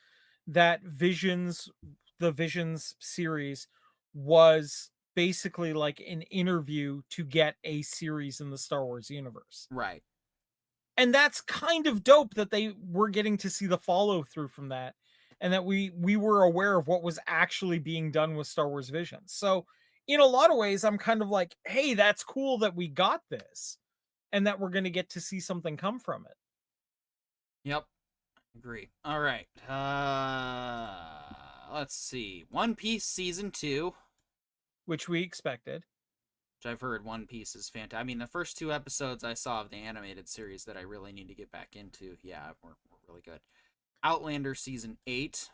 that the Visions series was basically like an interview to get a series in the Star Wars universe. Right. And that's kind of dope that they were getting to see the follow through from that, and that we were aware of what was actually being done with Star Wars Visions. So in a lot of ways, I'm kind of like, hey, that's cool that we got this and that we're going to get to see something come from it. Yep. Agree. All right. Let's see. One Piece Season 2. Which we expected. Which I've heard One Piece is fantastic. I mean, the first 2 episodes I saw of the animated series that I really need to get back into, yeah, were really good. Outlander Season 8.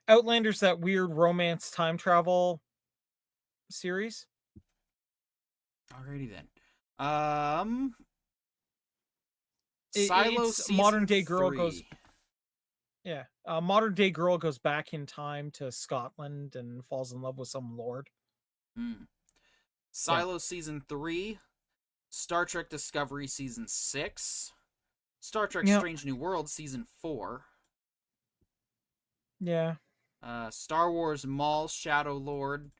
Outlander's that weird romance time travel series. Alrighty then. Silo Season modern day 3. girl goes. Yeah, modern day girl goes back in time to Scotland and falls in love with some lord. Silo Season 3. Star Trek Discovery Season 6. Star Trek Strange New World Season 4. Yeah. Star Wars Maul Shadow Lord.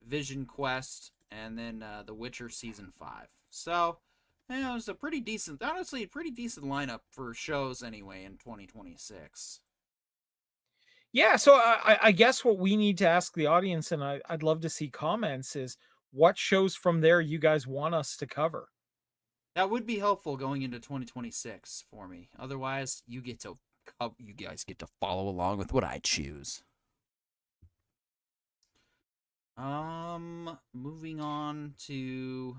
Vision Quest, and then The Witcher Season 5. So, it was a pretty decent lineup for shows anyway in 2026. Yeah, so I guess what we need to ask the audience, and I'd love to see comments, is what shows from there you guys want us to cover. That would be helpful going into 2026 for me. Otherwise, you guys get to follow along with what I choose. Moving on to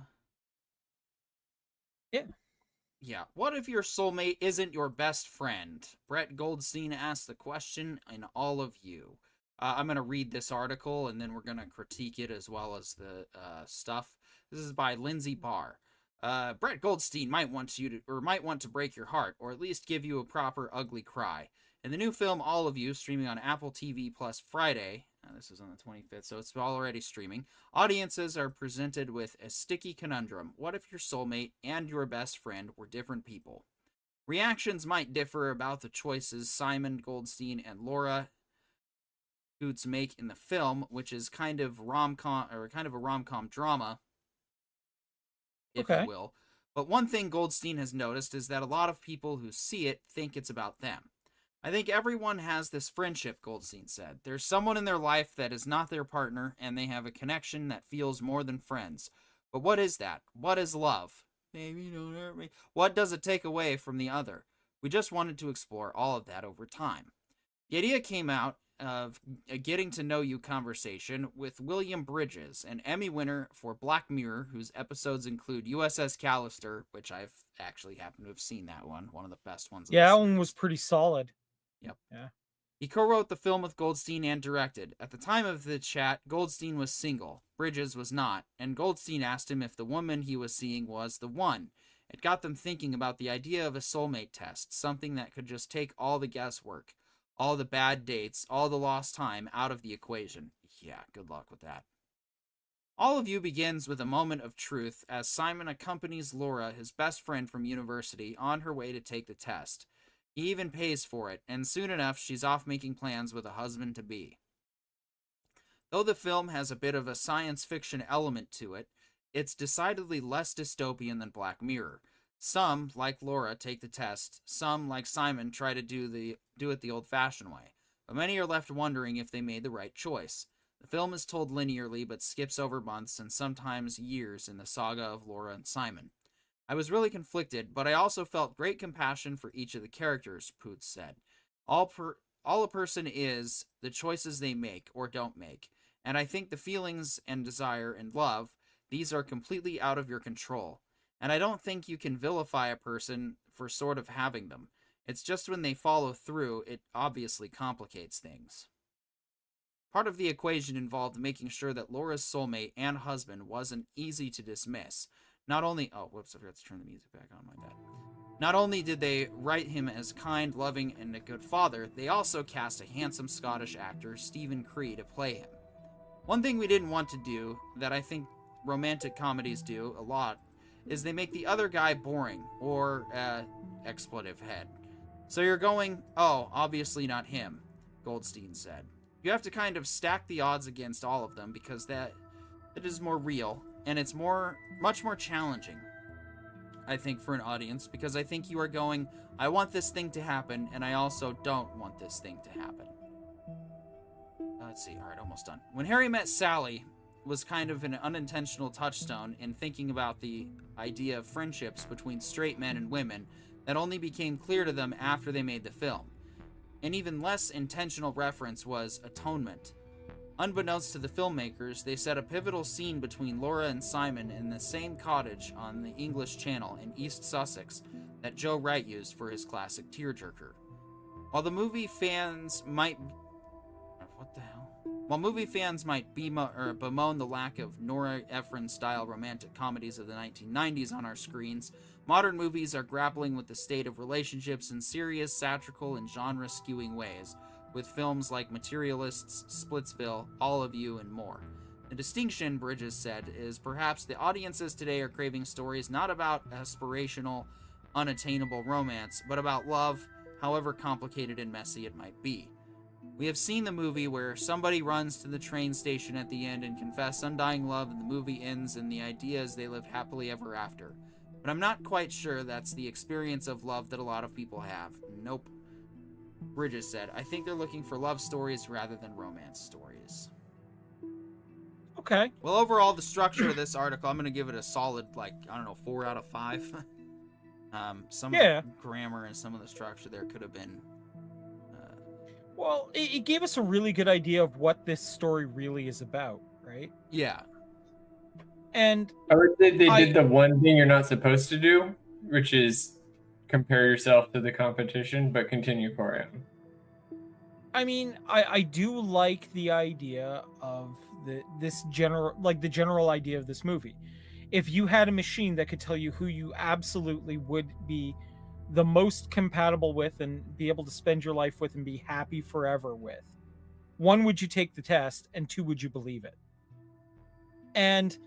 Yeah, what if your soulmate isn't your best friend? Brett Goldstein asked the question in all of you. I'm going to read this article, and then we're going to critique it as well as the stuff. This is by Lindsay Barr. Brett Goldstein might want to break your heart, or at least give you a proper ugly cry. In the new film All of You, streaming on Apple TV Plus Friday, this is on the 25th, so it's already streaming, audiences are presented with a sticky conundrum. What if your soulmate and your best friend were different people? Reactions might differ about the choices Simon Goldstein and Laura Hoots make in the film, which is kind of a rom-com drama, if you will. But one thing Goldstein has noticed is that a lot of people who see it think it's about them. I think everyone has this friendship, Goldstein said. There's someone in their life that is not their partner, and they have a connection that feels more than friends. But what is that? What is love? Baby, don't hurt me. What does it take away from the other? We just wanted to explore all of that over time. The idea came out of a getting to know you conversation with William Bridges, an Emmy winner for Black Mirror, whose episodes include USS Callister, which I've actually happened to have seen that one of the best ones. Yeah, that one was pretty solid. Yep. Yeah. He co-wrote the film with Goldstein and directed. At the time of the chat, Goldstein was single. Bridges was not, and Goldstein asked him if the woman he was seeing was the one. It got them thinking about the idea of a soulmate test, something that could just take all the guesswork, all the bad dates, all the lost time out of the equation. Yeah, good luck with that. All of You begins with a moment of truth as Simon accompanies Laura, his best friend from university, on her way to take the test. He even pays for it, and soon enough she's off making plans with a husband-to-be. Though the film has a bit of a science fiction element to it, it's decidedly less dystopian than Black Mirror. Some, like Laura, take the test. Some, like Simon, try to do it the old-fashioned way. But many are left wondering if they made the right choice. The film is told linearly, but skips over months and sometimes years in the saga of Laura and Simon. I was really conflicted, but I also felt great compassion for each of the characters, Poots said. All a person is the choices they make or don't make, and I think the feelings and desire and love, these are completely out of your control. And I don't think you can vilify a person for sort of having them. It's just when they follow through, it obviously complicates things. Part of the equation involved making sure that Laura's soulmate and husband wasn't easy to dismiss. Not only... Oh, whoops, I forgot to turn the music back on, my bad. Not only did they write him as kind, loving, and a good father, they also cast a handsome Scottish actor, Stephen Cree, to play him. One thing we didn't want to do, that I think romantic comedies do a lot, is they make the other guy boring, or, expletive head. So you're going, oh, obviously not him, Goldstein said. You have to kind of stack the odds against all of them, because that is more real, and it's much more challenging, I think, for an audience, because I think you are going, I want this thing to happen, and I also don't want this thing to happen. Let's see, alright, almost done. When Harry Met Sally was kind of an unintentional touchstone in thinking about the idea of friendships between straight men and women that only became clear to them after they made the film. An even less intentional reference was atonement. Unbeknownst to the filmmakers, they set a pivotal scene between Laura and Simon in the same cottage on the English Channel in East Sussex that Joe Wright used for his classic tearjerker. While movie fans might bemoan the lack of Nora Ephron-style romantic comedies of the 1990s on our screens, modern movies are grappling with the state of relationships in serious, satirical, and genre-skewing ways, with films like Materialists, Splitsville, All of You, and more. The distinction, Bridges said, is perhaps the audiences today are craving stories not about aspirational, unattainable romance, but about love, however complicated and messy it might be. We have seen the movie where somebody runs to the train station at the end and confess undying love, and the movie ends, and the idea is they live happily ever after. But I'm not quite sure that's the experience of love that a lot of people have. Nope. Bridges said, I think they're looking for love stories rather than romance stories. Okay. Well, overall, the structure of this article, I'm going to give it a solid, 4 out of 5. Some of the grammar and some of the structure there could have been... Well, it gave us a really good idea of what this story really is about, right? Yeah. And I would say they did the one thing you're not supposed to do, which is compare yourself to the competition, but continue, Corian. I mean, I do like the idea of the general idea of this movie. If you had a machine that could tell you who you absolutely would be the most compatible with and be able to spend your life with and be happy forever with, one, would you take the test, and two, would you believe it? And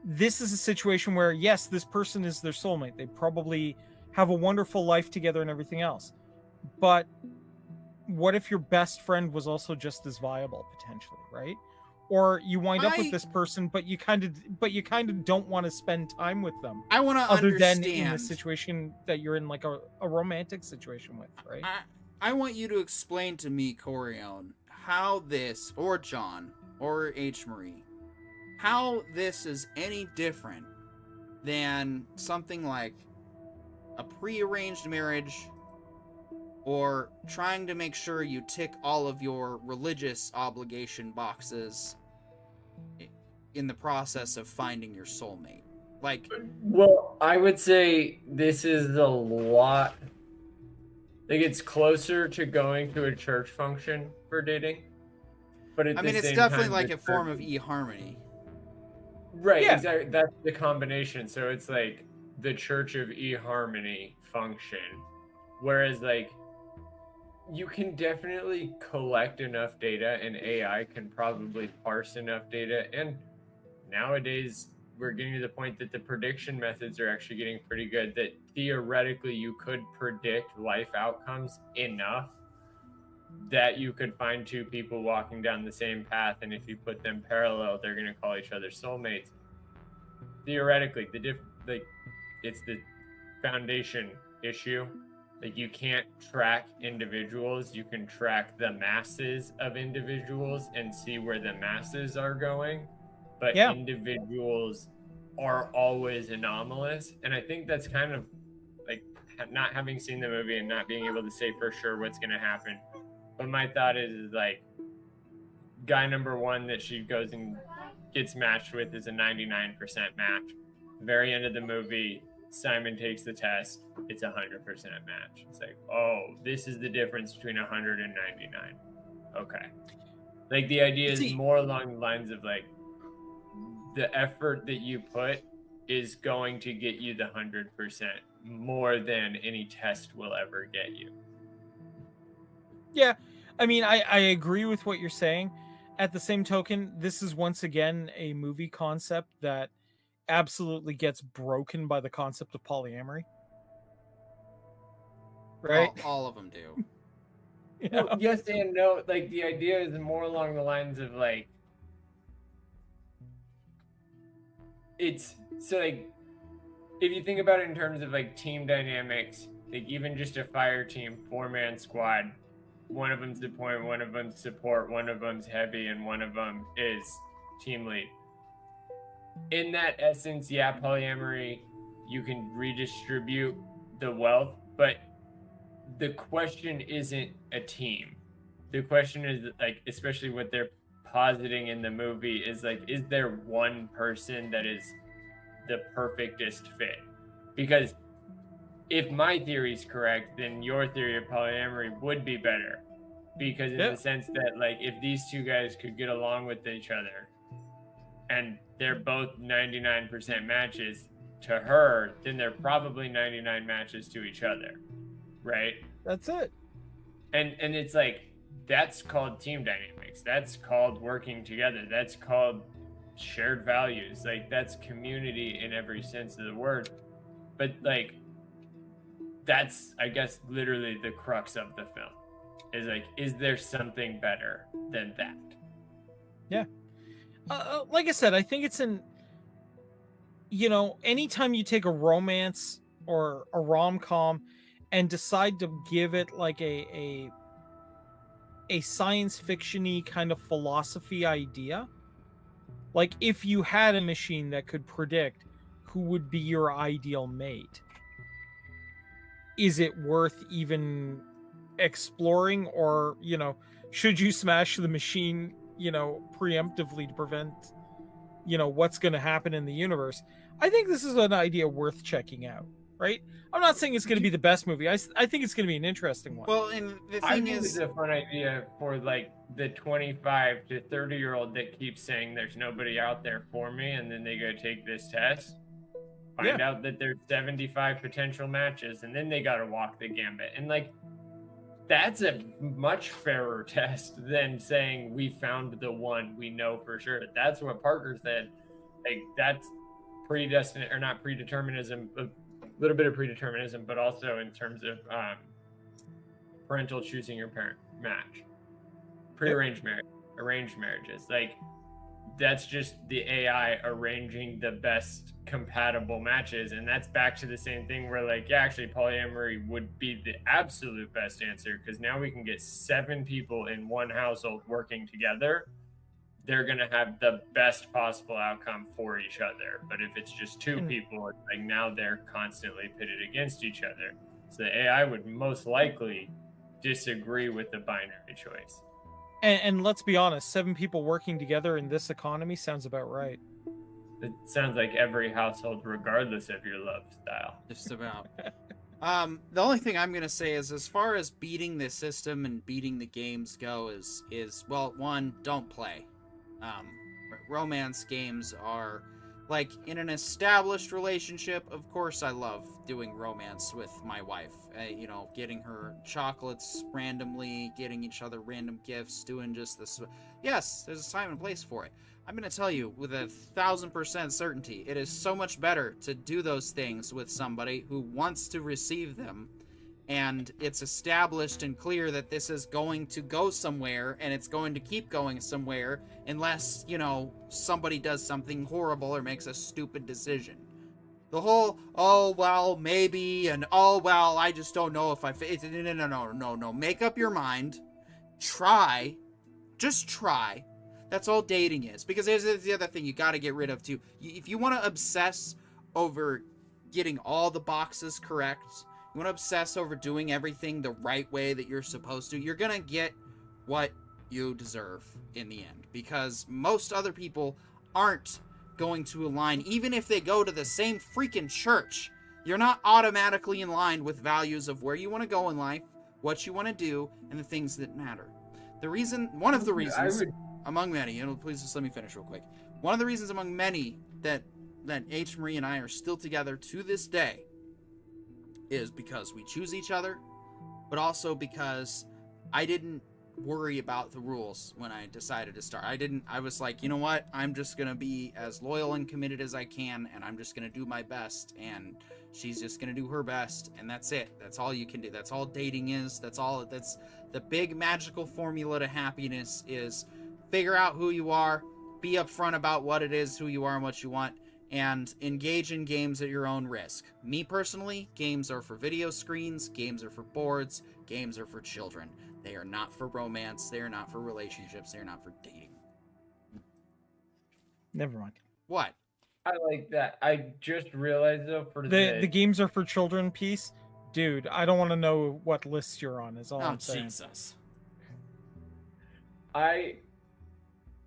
this is a situation where, yes, this person is their soulmate. They probably have a wonderful life together and everything else. But what if your best friend was also just as viable potentially, right? Or you wind up with this person, but you kind of don't want to spend time with them. I want to understand. Than in the situation that you're in, like a romantic situation with, right? I want you to explain to me, Corion, how this, or John, or H. Marie, how this is any different than something like a prearranged marriage, or trying to make sure you tick all of your religious obligation boxes in the process of finding your soulmate. Well, I would say this is a lot. It's closer to going to a church function for dating, but it's definitely like a form of eHarmony. Right, yeah. Exactly. That's the combination. So it's like the Church of eHarmony function, whereas you can definitely collect enough data, and AI can probably parse enough data. And nowadays, we're getting to the point that the prediction methods are actually getting pretty good, that theoretically you could predict life outcomes enough that you could find two people walking down the same path, and if you put them parallel, they're going to call each other soulmates. Theoretically, it's the foundation issue. You can't track individuals. You can track the masses of individuals and see where the masses are going. But individuals are always anomalous. And I think that's kind of not having seen the movie and not being able to say for sure what's going to happen. But my thought is guy number one that she goes and gets matched with is a 99% match. Very end of the movie, Simon takes the test. It's 100% match. It's oh, this is the difference between 100 and 99. Okay. The idea is more along the lines of the effort that you put is going to get you the 100% more than any test will ever get you. Yeah. I mean, I agree with what you're saying. At the same token, this is once again a movie concept that absolutely gets broken by the concept of polyamory. Right? All of them do. Well, yes and no. The idea is more along the lines of it's so if you think about it in terms of team dynamics, even just a fire team, 4-man squad, one of them's the point, one of them's support, one of them's heavy, and one of them is team lead. In that essence, polyamory, you can redistribute the wealth, but the question isn't a team. The question is especially what they're positing in the movie is is there one person that is the perfectest fit? Because if my theory is correct, then your theory of polyamory would be better, because in the sense that if these two guys could get along with each other and they're both 99% matches to her, then they're probably 99 matches to each other, right? That's it. And it's that's called team dynamics. That's called working together. That's called shared values. That's community in every sense of the word. But that's, I guess, literally the crux of the film. Is like, is there something better than that? Like I said, I think it's anytime you take a romance or a rom-com and decide to give it like a science fiction-y kind of philosophy idea, like if you had a machine that could predict who would be your ideal mate, is it worth even exploring? Or should you smash the machine preemptively to prevent what's going to happen in the universe? I think this is an idea worth checking out, right? I'm not saying it's going to be the best movie. I think it's going to be an interesting one. Well, and the I thing think is, it's a fun idea for like the 25 to 30-year-old that keeps saying there's nobody out there for me, and then they go take this test, find out that there's 75 potential matches, and then they got to walk the gambit. And like, that's a much fairer test than saying we found the one we know for sure. That's what Parker said. Like, that's predestined, or not predeterminism, a little bit of predeterminism, but also in terms of parental choosing your parent match, prearranged marriage, arranged marriages. Like, that's just the AI arranging the best compatible matches. And that's back to the same thing where, like, yeah, actually polyamory would be the absolute best answer, because now we can get 7 people in one household working together. They're going to have the best possible outcome for each other. But if it's just 2 people, it's like now they're constantly pitted against each other. So the AI would most likely disagree with the binary choice. And let's be honest, 7 people working together in this economy sounds about right. It sounds like every household, regardless of your love style. just about. The only thing I'm gonna say is, as far as beating the system and beating the games go, is well, one, don't play. Romance games are like, in an established relationship. Of course, I love doing romance with my wife. Getting her chocolates randomly, getting each other random gifts, doing just this. Yes, there's a time and place for it. I'm going to tell you with 1,000% certainty, it is so much better to do those things with somebody who wants to receive them, and it's established and clear that this is going to go somewhere, and it's going to keep going somewhere, unless, somebody does something horrible or makes a stupid decision. The whole, oh, well, maybe, and oh, well, I just don't know if no. Make up your mind. Try. Just try. That's all dating is. Because there's the other thing you got to get rid of, too. If you want to obsess over getting all the boxes correct, you want to obsess over doing everything the right way that you're supposed to, you're going to get what you deserve in the end. Because most other people aren't going to align, even if they go to the same freaking church. You're not automatically in line with values of where you want to go in life, what you want to do, and the things that matter. One of the reasons, among many, please just let me finish real quick. One of the reasons among many that H. Marie and I are still together to this day is because we choose each other, but also because I didn't worry about the rules when I decided to start. I was like, you know what? I'm just going to be as loyal and committed as I can, and I'm just going to do my best, and she's just going to do her best, and that's it. That's all you can do. That's all dating is. That's the big magical formula to happiness is figure out who you are, be upfront about what it is, who you are, and what you want, and engage in games at your own risk. Me personally, games are for video screens, games are for boards, games are for children. They are not for romance, they are not for relationships, they are not for dating. Never mind. What? I like that. I just realized, though, for The games are for children piece, dude, I don't want to know what list you're on, is all I'm saying. Jesus. I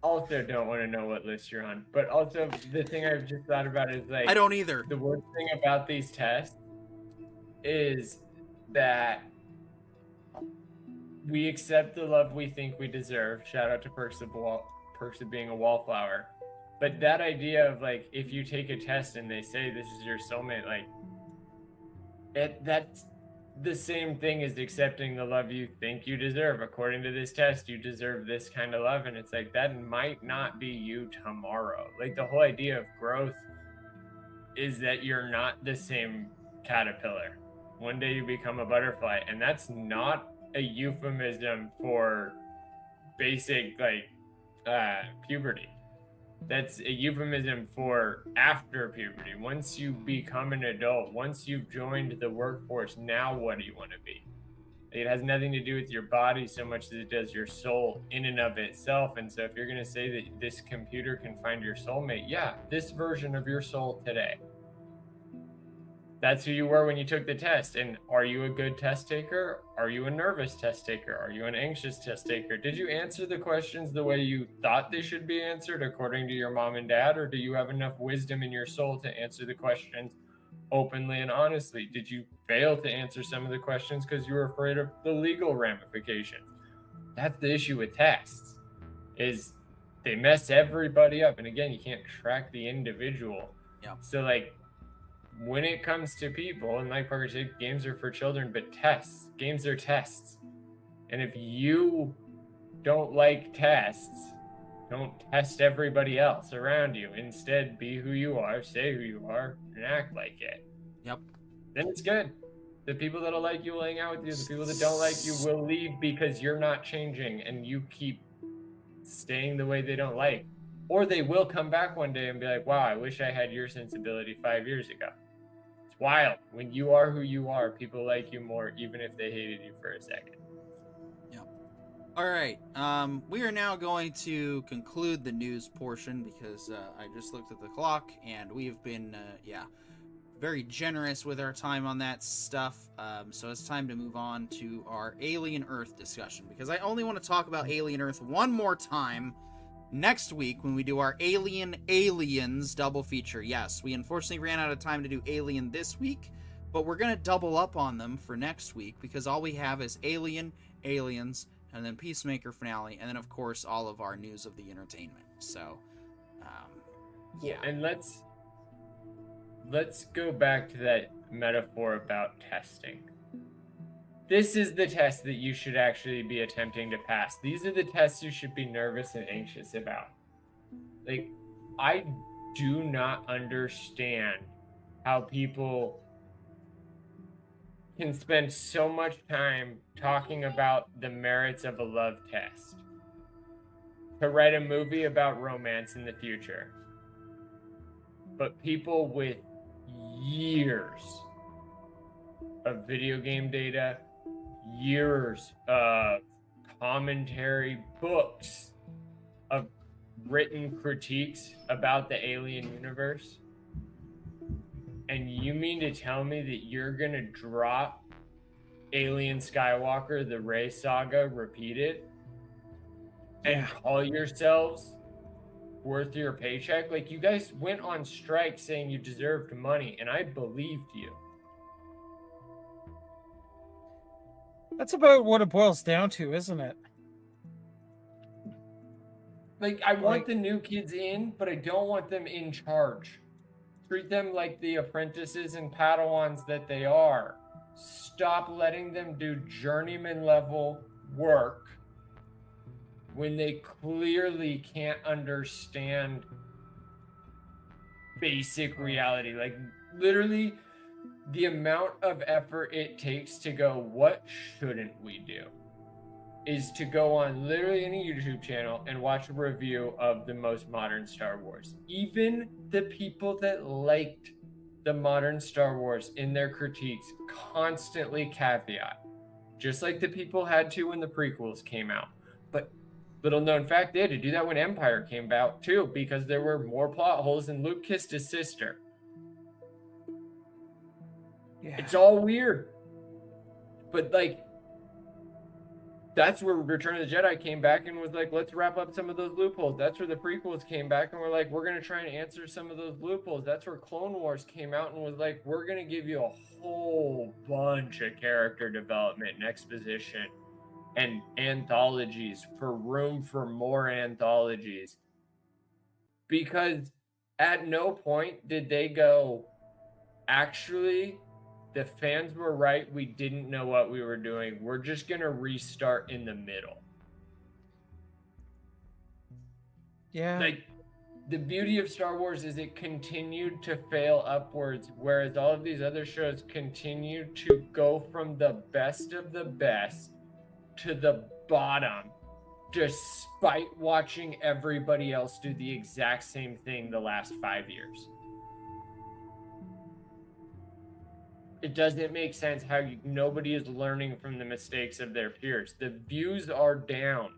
also don't want to know what list you're on, but also the thing I've just thought about is, like, I don't either. The worst thing about these tests is that we accept the love we think we deserve. Shout out to Perks of being a wallflower. But that idea of, like, if you take a test and they say this is your soulmate, like, that's the same thing as accepting the love you think you deserve. According to this test, you deserve this kind of love, and it's like, that might not be you tomorrow. Like, the whole idea of growth is that you're not the same caterpillar. One day you become a butterfly, and that's not a euphemism for basic puberty. That's a euphemism for after puberty. Once you become an adult, once you've joined the workforce, now what do you want to be? It has nothing to do with your body so much as it does your soul in and of itself. And so if you're going to say that this computer can find your soulmate, yeah, this version of your soul today. That's who you were when you took the test. And are you a good test taker? Are you a nervous test taker? Are you an anxious test taker? Did you answer the questions the way you thought they should be answered according to your mom and dad? Or do you have enough wisdom in your soul to answer the questions openly and honestly? Did you fail to answer some of the questions because you were afraid of the legal ramifications? That's the issue with tests, is they mess everybody up. And again, you can't track the individual. Yep. So like, when it comes to people, and like Parker said, games are for children, but games are tests. And if you don't like tests, don't test everybody else around you. Instead, be who you are, say who you are, and act like it. Yep. Then it's good. The people that'll like you will hang out with you. The people that don't like you will leave because you're not changing and you keep staying the way they don't like. Or they will come back one day and be like, wow, I wish I had your sensibility 5 years ago. It's wild. When you are who you are, people like you more, even if they hated you for a second. Yep. All right. We are now going to conclude the news portion because I just looked at the clock and we've been, very generous with our time on that stuff. So it's time to move on to our Alien Earth discussion because I only want to talk about Alien Earth one more time next week when we do our Aliens double feature. Yes, we unfortunately ran out of time to do Alien this week, but we're going to double up on them for next week because all we have is Alien, Aliens, and then Peacemaker finale, and then of course all of our news of the entertainment. So, yeah. And let's go back to that metaphor about testing. This is the test that you should actually be attempting to pass. These are the tests you should be nervous and anxious about. Like, I do not understand how people can spend so much time talking about the merits of a love test to write a movie about romance in the future. But people with years of video game data, years of commentary, books of written critiques about the alien universe, and you mean to tell me that you're gonna drop Alien Skywalker, the Rey saga repeated, and call yourselves worth your paycheck? Like, you guys went on strike saying you deserved money, and I believed you. That's about what it boils down to, isn't it? Like, I want the new kids in, but I don't want them in charge. Treat them like the apprentices and Padawans that they are. Stop letting them do journeyman level work when they clearly can't understand basic reality. Like, literally, the amount of effort it takes to go, what shouldn't we do? Is to go on literally any YouTube channel and watch a review of the most modern Star Wars. Even the people that liked the modern Star Wars in their critiques constantly caveat, just like the people had to when the prequels came out. But little known fact, they had to do that when Empire came out too, because there were more plot holes and Luke kissed his sister. Yeah. It's all weird. But like, that's where Return of the Jedi came back and was like, let's wrap up some of those loopholes. That's where the prequels came back and we're like, we're going to try and answer some of those loopholes. That's where Clone Wars came out and was like, we're going to give you a whole bunch of character development and exposition and anthologies for room for more anthologies. Because at no point did they go, actually, the fans were right. We didn't know what we were doing. We're just going to restart in the middle. Yeah. Like, the beauty of Star Wars is it continued to fail upwards, whereas all of these other shows continued to go from the best of the best to the bottom despite watching everybody else do the exact same thing the last 5 years. It doesn't make sense how nobody is learning from the mistakes of their peers. The views are down.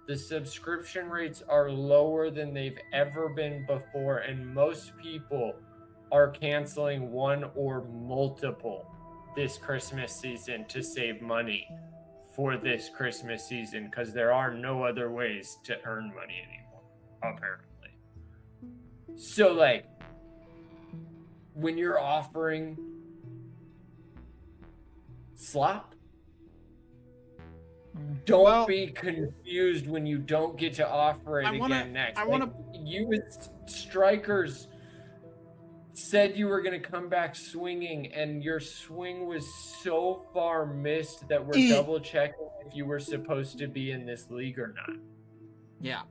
The subscription rates are lower than they've ever been before, and most people are canceling one or multiple this Christmas season to save money for this Christmas season, because there are no other ways to earn money anymore, apparently. So, like, when you're offering slop, don't be confused when you don't get to offer it again next. You as strikers said you were going to come back swinging, and your swing was so far missed that we're double checking if you were supposed to be in this league or not. Yeah.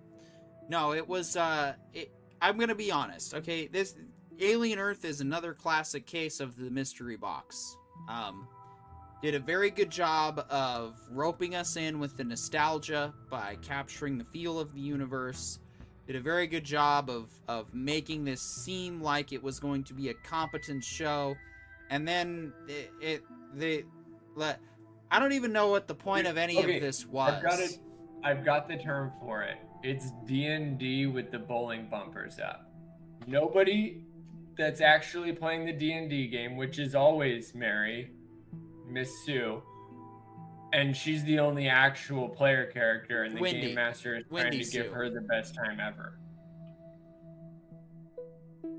No, it was, I'm going to be honest, okay? This Alien Earth is another classic case of the mystery box. Did a very good job of roping us in with the nostalgia by capturing the feel of the universe. Did a very good job of making this seem like it was going to be a competent show. And then I don't even know what the point of any of this was. I've got the term for it. It's D&D with the bowling bumpers up. Nobody that's actually playing the D&D game, which is always Mary, Miss Sue, and she's the only actual player character, and the game master is trying to give her the best time ever.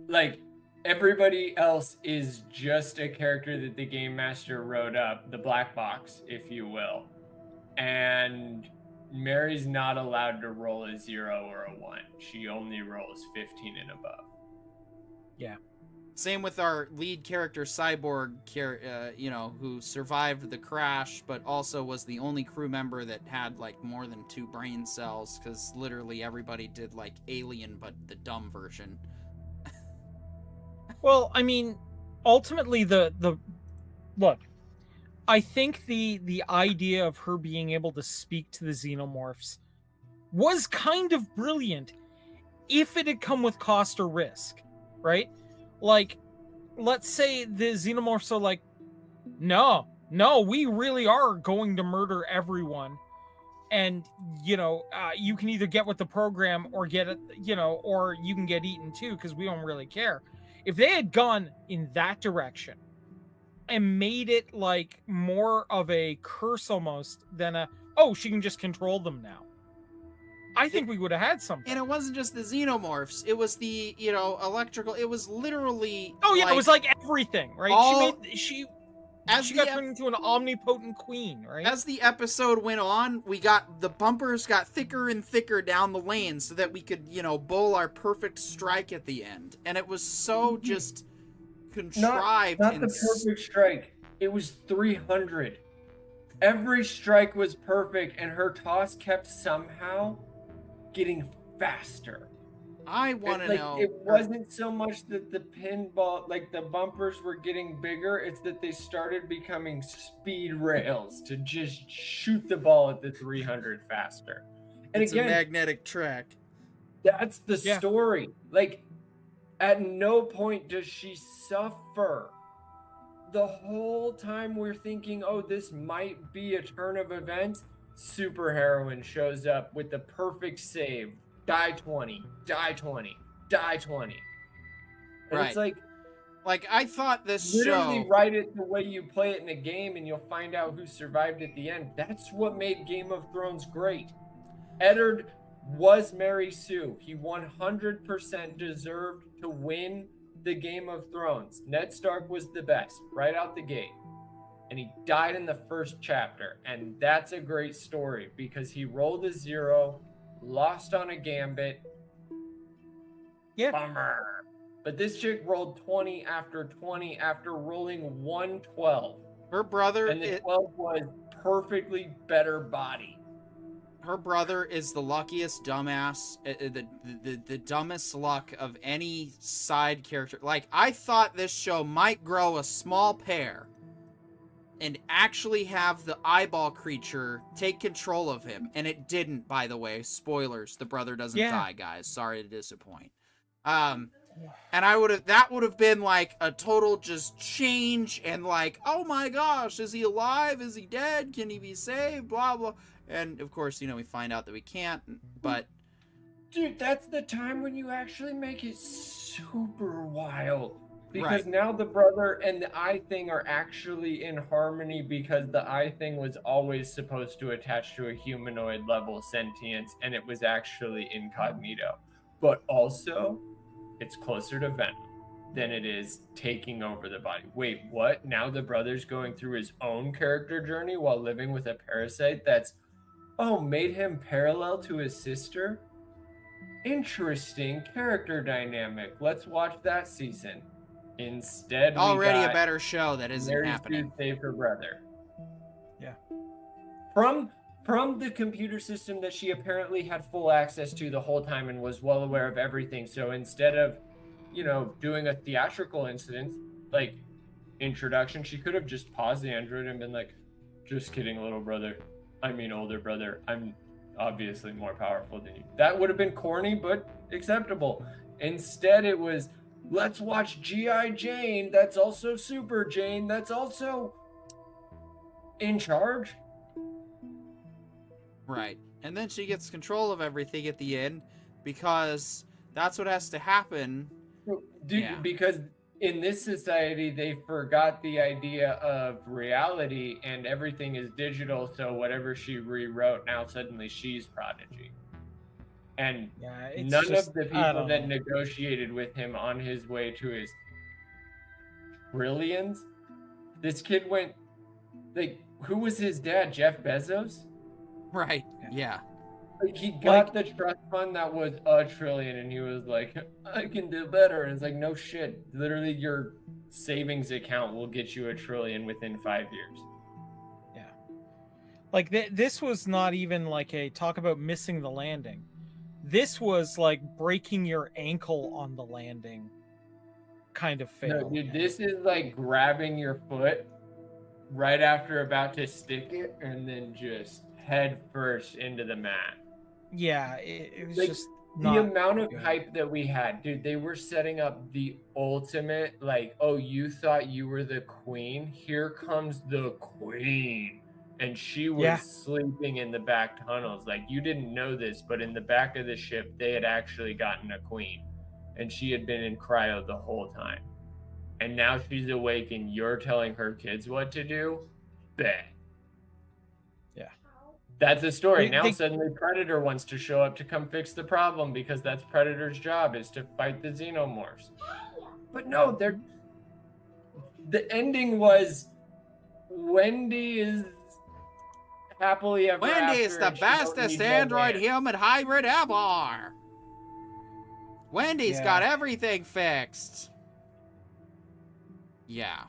Like, everybody else is just a character that the game master wrote up, the black box, if you will. And Mary's not allowed to roll a 0 or a 1. She only rolls 15 and above. Yeah. Same with our lead character, Cyborg, who survived the crash, but also was the only crew member that had, like, more than 2 brain cells, because literally everybody did, like, Alien, but the dumb version. Well, I mean, ultimately, look, I think the idea of her being able to speak to the xenomorphs was kind of brilliant if it had come with cost or risk, right? Like, let's say the xenomorphs are like, no, we really are going to murder everyone. And, you can either get with the program or get it, or you can get eaten too, because we don't really care. If they had gone in that direction and made it like more of a curse almost than she can just control them now, I think we would have had something. And it wasn't just the xenomorphs. It was the, electrical. It was literally. Oh, yeah. It was like everything, right? She got turned into an omnipotent queen, right? As the episode went on, the bumpers got thicker and thicker down the lane so that we could, bowl our perfect strike at the end. And it was so just contrived. Not the perfect strike. It was 300. Every strike was perfect, and her toss kept somehow getting faster. I want to know. It wasn't so much that the pinball, like the bumpers were getting bigger, it's that they started becoming speed rails to just shoot the ball at the 300 faster. And it's again, a magnetic track. That's the story. Like, at no point does she suffer. The whole time we're thinking, oh, this might be a turn of events, superheroine shows up with the perfect save. Die 20, die 20, die 20. And it's like I thought this literally write it the way you play it in a game, and you'll find out who survived at the end. That's what made Game of Thrones great. Eddard was Mary Sue. He 100% deserved to win the Game of Thrones. Ned Stark was the best right out the gate. And he died in the first chapter. And that's a great story because he rolled a 0, lost on a gambit. Yeah. Bummer. But this chick rolled 20 after rolling 112. Her brother... And the 12 was perfectly better body. Her brother is the luckiest dumbass, the dumbest luck of any side character. Like, I thought this show might grow a small pair and actually have the eyeball creature take control of him. And it didn't, by the way. Spoilers. The brother doesn't die, guys. Sorry to disappoint. And that would have been like a total just change and like, oh my gosh, is he alive? Is he dead? Can he be saved? Blah, blah. And of course, we find out that we can't, but... Dude, that's the time when you actually make it super wild. Because now the brother and the eye thing are actually in harmony because the eye thing was always supposed to attach to a humanoid level sentience and it was actually incognito. But also, it's closer to Venom than it is taking over the body. Wait, what? Now the brother's going through his own character journey while living with a parasite that's, made him parallel to his sister? Interesting character dynamic. Let's watch that season. Instead, already a better show that isn't happening. Save her brother. Yeah. From the computer system that she apparently had full access to the whole time and was well aware of everything. So instead of, doing a theatrical incident like introduction, she could have just paused the android and been like, "Just kidding, little brother. I mean, older brother. I'm obviously more powerful than you." That would have been corny, but acceptable. Instead, it was, let's watch G.I. Jane. That's also Super Jane. That's also in charge. Right. And then she gets control of everything at the end because that's what has to happen. Because in this society, they forgot the idea of reality and everything is digital. So whatever she rewrote, now suddenly she's Prodigy. And none of the people that negotiated with him on his way to his trillions, this kid went, like, who was his dad? Jeff Bezos? Right, yeah. Like, he got the trust fund that was $1 trillion, and he was like, I can do better. And it's like, no shit. Literally, your savings account will get you $1 trillion within 5 years. Yeah. Like, this was not even like a talk about missing the landing. This was like breaking your ankle on the landing kind of fail. No, dude, this is like grabbing your foot right after about to stick it and then just head first into the mat. Yeah, it was like, just the amount of hype that we had, dude. They were setting up the ultimate, like, oh, you thought you were the queen? Here comes the queen. And she was sleeping in the back tunnels. Like, you didn't know this, but in the back of the ship, they had actually gotten a queen. And she had been in cryo the whole time. And now she's awake and you're telling her kids what to do? Bet. Yeah. That's a story. Now suddenly Predator wants to show up to come fix the problem because that's Predator's job, is to fight the xenomorphs. But no, the ending was Wendy is happily ever after. Wendy is the bestest android human hybrid ever. Wendy's got everything fixed. Yeah.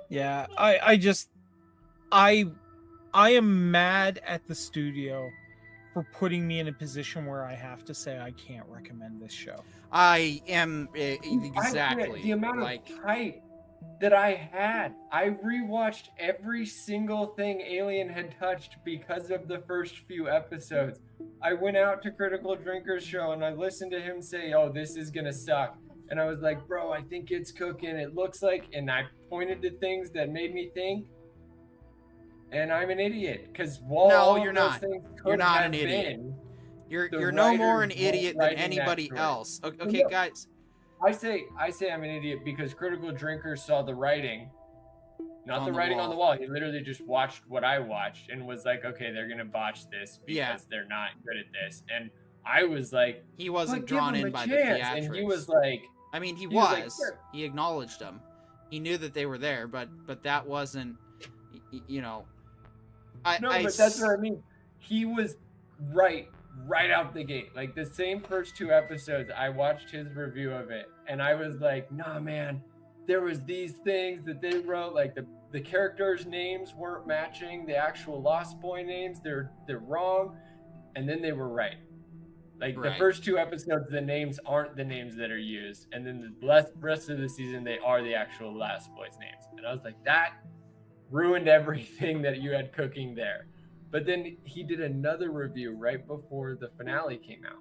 Yeah, I am mad at the studio for putting me in a position where I have to say I can't recommend this show. I am exactly. The amount of hype that I had. I rewatched every single thing Alien had touched because of the first few episodes. I went out to Critical Drinker's show and I listened to him say, oh, this is gonna suck. And I was like, bro, I think it's cooking. It looks like, and I pointed to things that made me think. And I'm an idiot because you're not. You're not an idiot. You're no more an idiot than anybody else. Okay, guys. I say I'm an idiot because Critical Drinker saw the writing, not the writing on the wall. He literally just watched what I watched and was like, okay, they're gonna botch this because they're not good at this. And I was like, he wasn't drawn in by the theatrics. And he was like, I mean, he was. Sure. He acknowledged them. He knew that they were there, but that wasn't, you know. But that's what I mean. He was right out the gate. Like the same first 2 episodes, I watched his review of it, and I was like, nah, man, there was these things that they wrote, like the characters' names weren't matching the actual Lost Boy names. They're wrong, and then they were right. Like the first 2 episodes, the names aren't the names that are used, and then the rest of the season, they are the actual Lost Boys names. And I was like, that ruined everything that you had cooking there. But then he did another review right before the finale came out.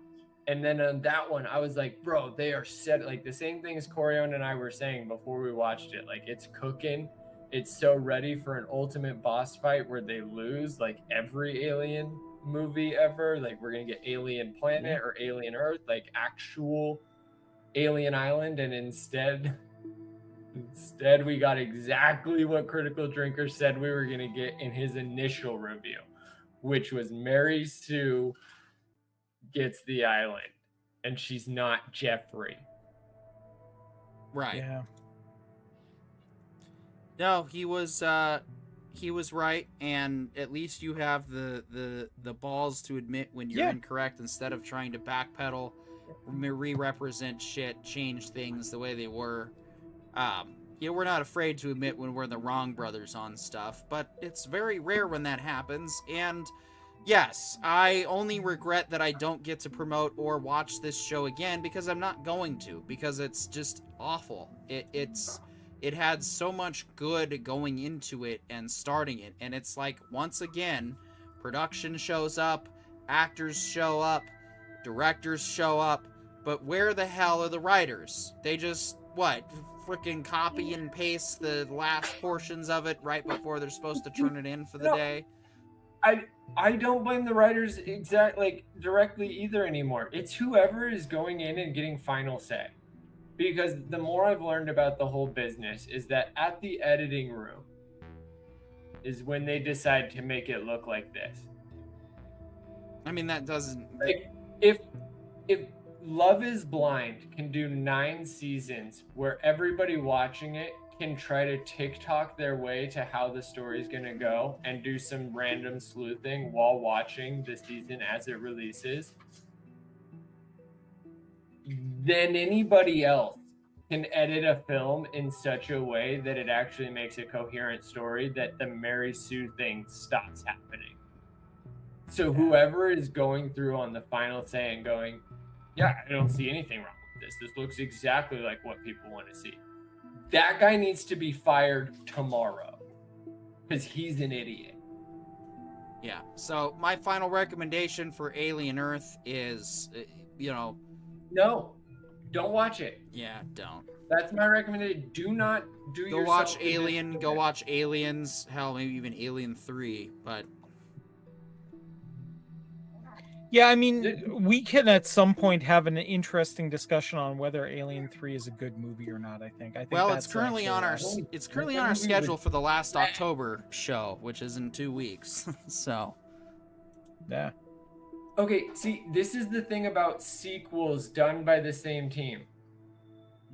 And then on that one, I was like, bro, they are set. Like the same thing as Corion and I were saying before we watched it. Like it's cooking. It's so ready for an ultimate boss fight where they lose like every Alien movie ever. Like we're going to get Alien Planet or Alien Earth, like actual Alien Island. And instead we got exactly what Critical Drinker said we were going to get in his initial review, which was Mary Sue gets the island and she's not Jeffrey. Right. Yeah. No, he was right, and at least you have the balls to admit when you're incorrect instead of trying to backpedal, re-represent shit, change things the way they were. We're not afraid to admit when we're the wrong brothers on stuff, but it's very rare when that happens. And yes, I only regret that I don't get to promote or watch this show again because I'm not going to, because it's just awful. It had so much good going into it and starting it, and it's like, once again, production shows up, actors show up, directors show up, but where the hell are the writers? They just, freaking copy and paste the last portions of it right before they're supposed to turn it in for the day? I don't blame the writers directly either anymore. It's whoever is going in and getting final say. Because the more I've learned about the whole business is that at the editing room is when they decide to make it look like this. I mean, that doesn't... Like, if Love is Blind can do 9 seasons where everybody watching it can try to TikTok their way to how the story is going to go and do some random sleuthing while watching the season as it releases, then anybody else can edit a film in such a way that it actually makes a coherent story that the Mary Sue thing stops happening. So whoever is going through on the final say and going, yeah, I don't see anything wrong with this. This looks exactly like what people want to see. That guy needs to be fired tomorrow because he's an idiot. Yeah. So my final recommendation for Alien Earth is, No, don't watch it. Yeah, don't. That's my recommendation. Do not do Go watch Alien. Go watch Aliens. Hell, maybe even Alien 3. But yeah, I mean, we can at some point have an interesting discussion on whether Alien 3 is a good movie or not. I think well, it's currently on our schedule for the last October show, which is in 2 weeks. So yeah. Okay, see, this is the thing about sequels done by the same team.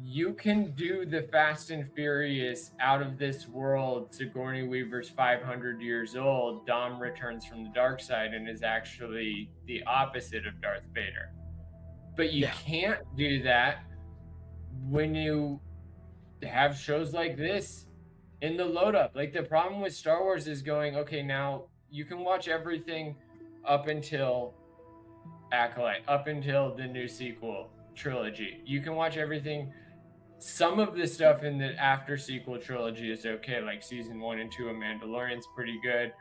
You can do the Fast and Furious out of this world, Sigourney Weaver's 500 years old, Dom returns from the dark side and is actually the opposite of Darth Vader. But you can't do that when you have shows like this in the load up. Like the problem with Star Wars is going, okay, now you can watch everything up until Acolyte, up until the new sequel trilogy. You can watch everything. Some of the stuff in the after sequel trilogy is okay, like season 1 and 2 of Mandalorian's pretty good.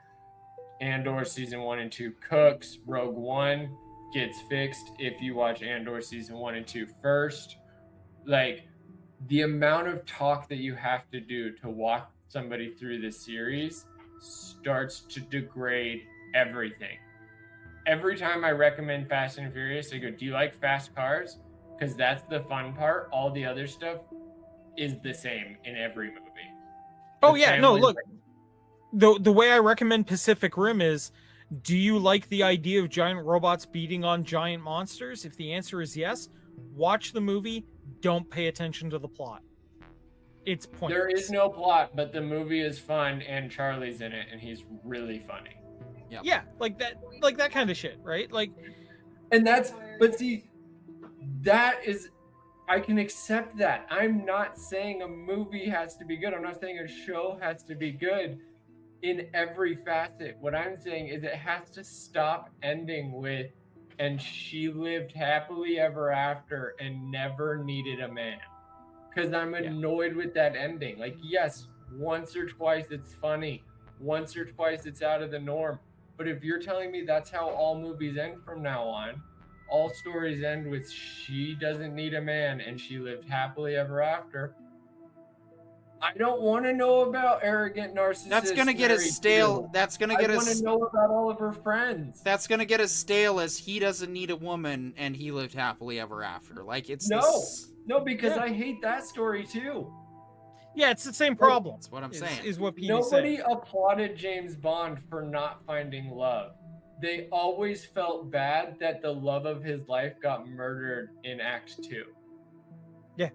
Andor season 1 and 2 cooks. Rogue One gets fixed if you watch Andor season 1 and 2 first. Like the amount of talk that you have to do to walk somebody through this series starts to degrade everything. Every time I recommend Fast and Furious, I go, do you like fast cars? Because that's the fun part. All the other stuff is the same in every movie. Oh, yeah. No, look. The way I recommend Pacific Rim is, do you like the idea of giant robots beating on giant monsters? If the answer is yes, watch the movie. Don't pay attention to the plot. It's pointless. There is no plot, but the movie is fun, and Charlie's in it, and he's really funny. Yep. Yeah, like that kind of shit, right? Like, and but see, that is, I can accept that. I'm not saying a movie has to be good. I'm not saying a show has to be good in every facet. What I'm saying is it has to stop ending with, and she lived happily ever after and never needed a man. Because I'm annoyed with that ending. Like, yes, Once or twice it's funny. Once or twice it's out of the norm. But if you're telling me that's how all movies end from now on, all stories end with she doesn't need a man and she lived happily ever after, I don't want to know about arrogant narcissists. That's gonna get as stale. That's gonna get I want as. to know about all of her friends. That's gonna get as stale as he doesn't need a woman and he lived happily ever after. Like it's No, because I hate that story too. Yeah, it's the same problem. That's what I'm saying. Is what Pete Nobody said. applauded James Bond for not finding love. They always felt bad that the love of his life got murdered in Act 2. Yeah.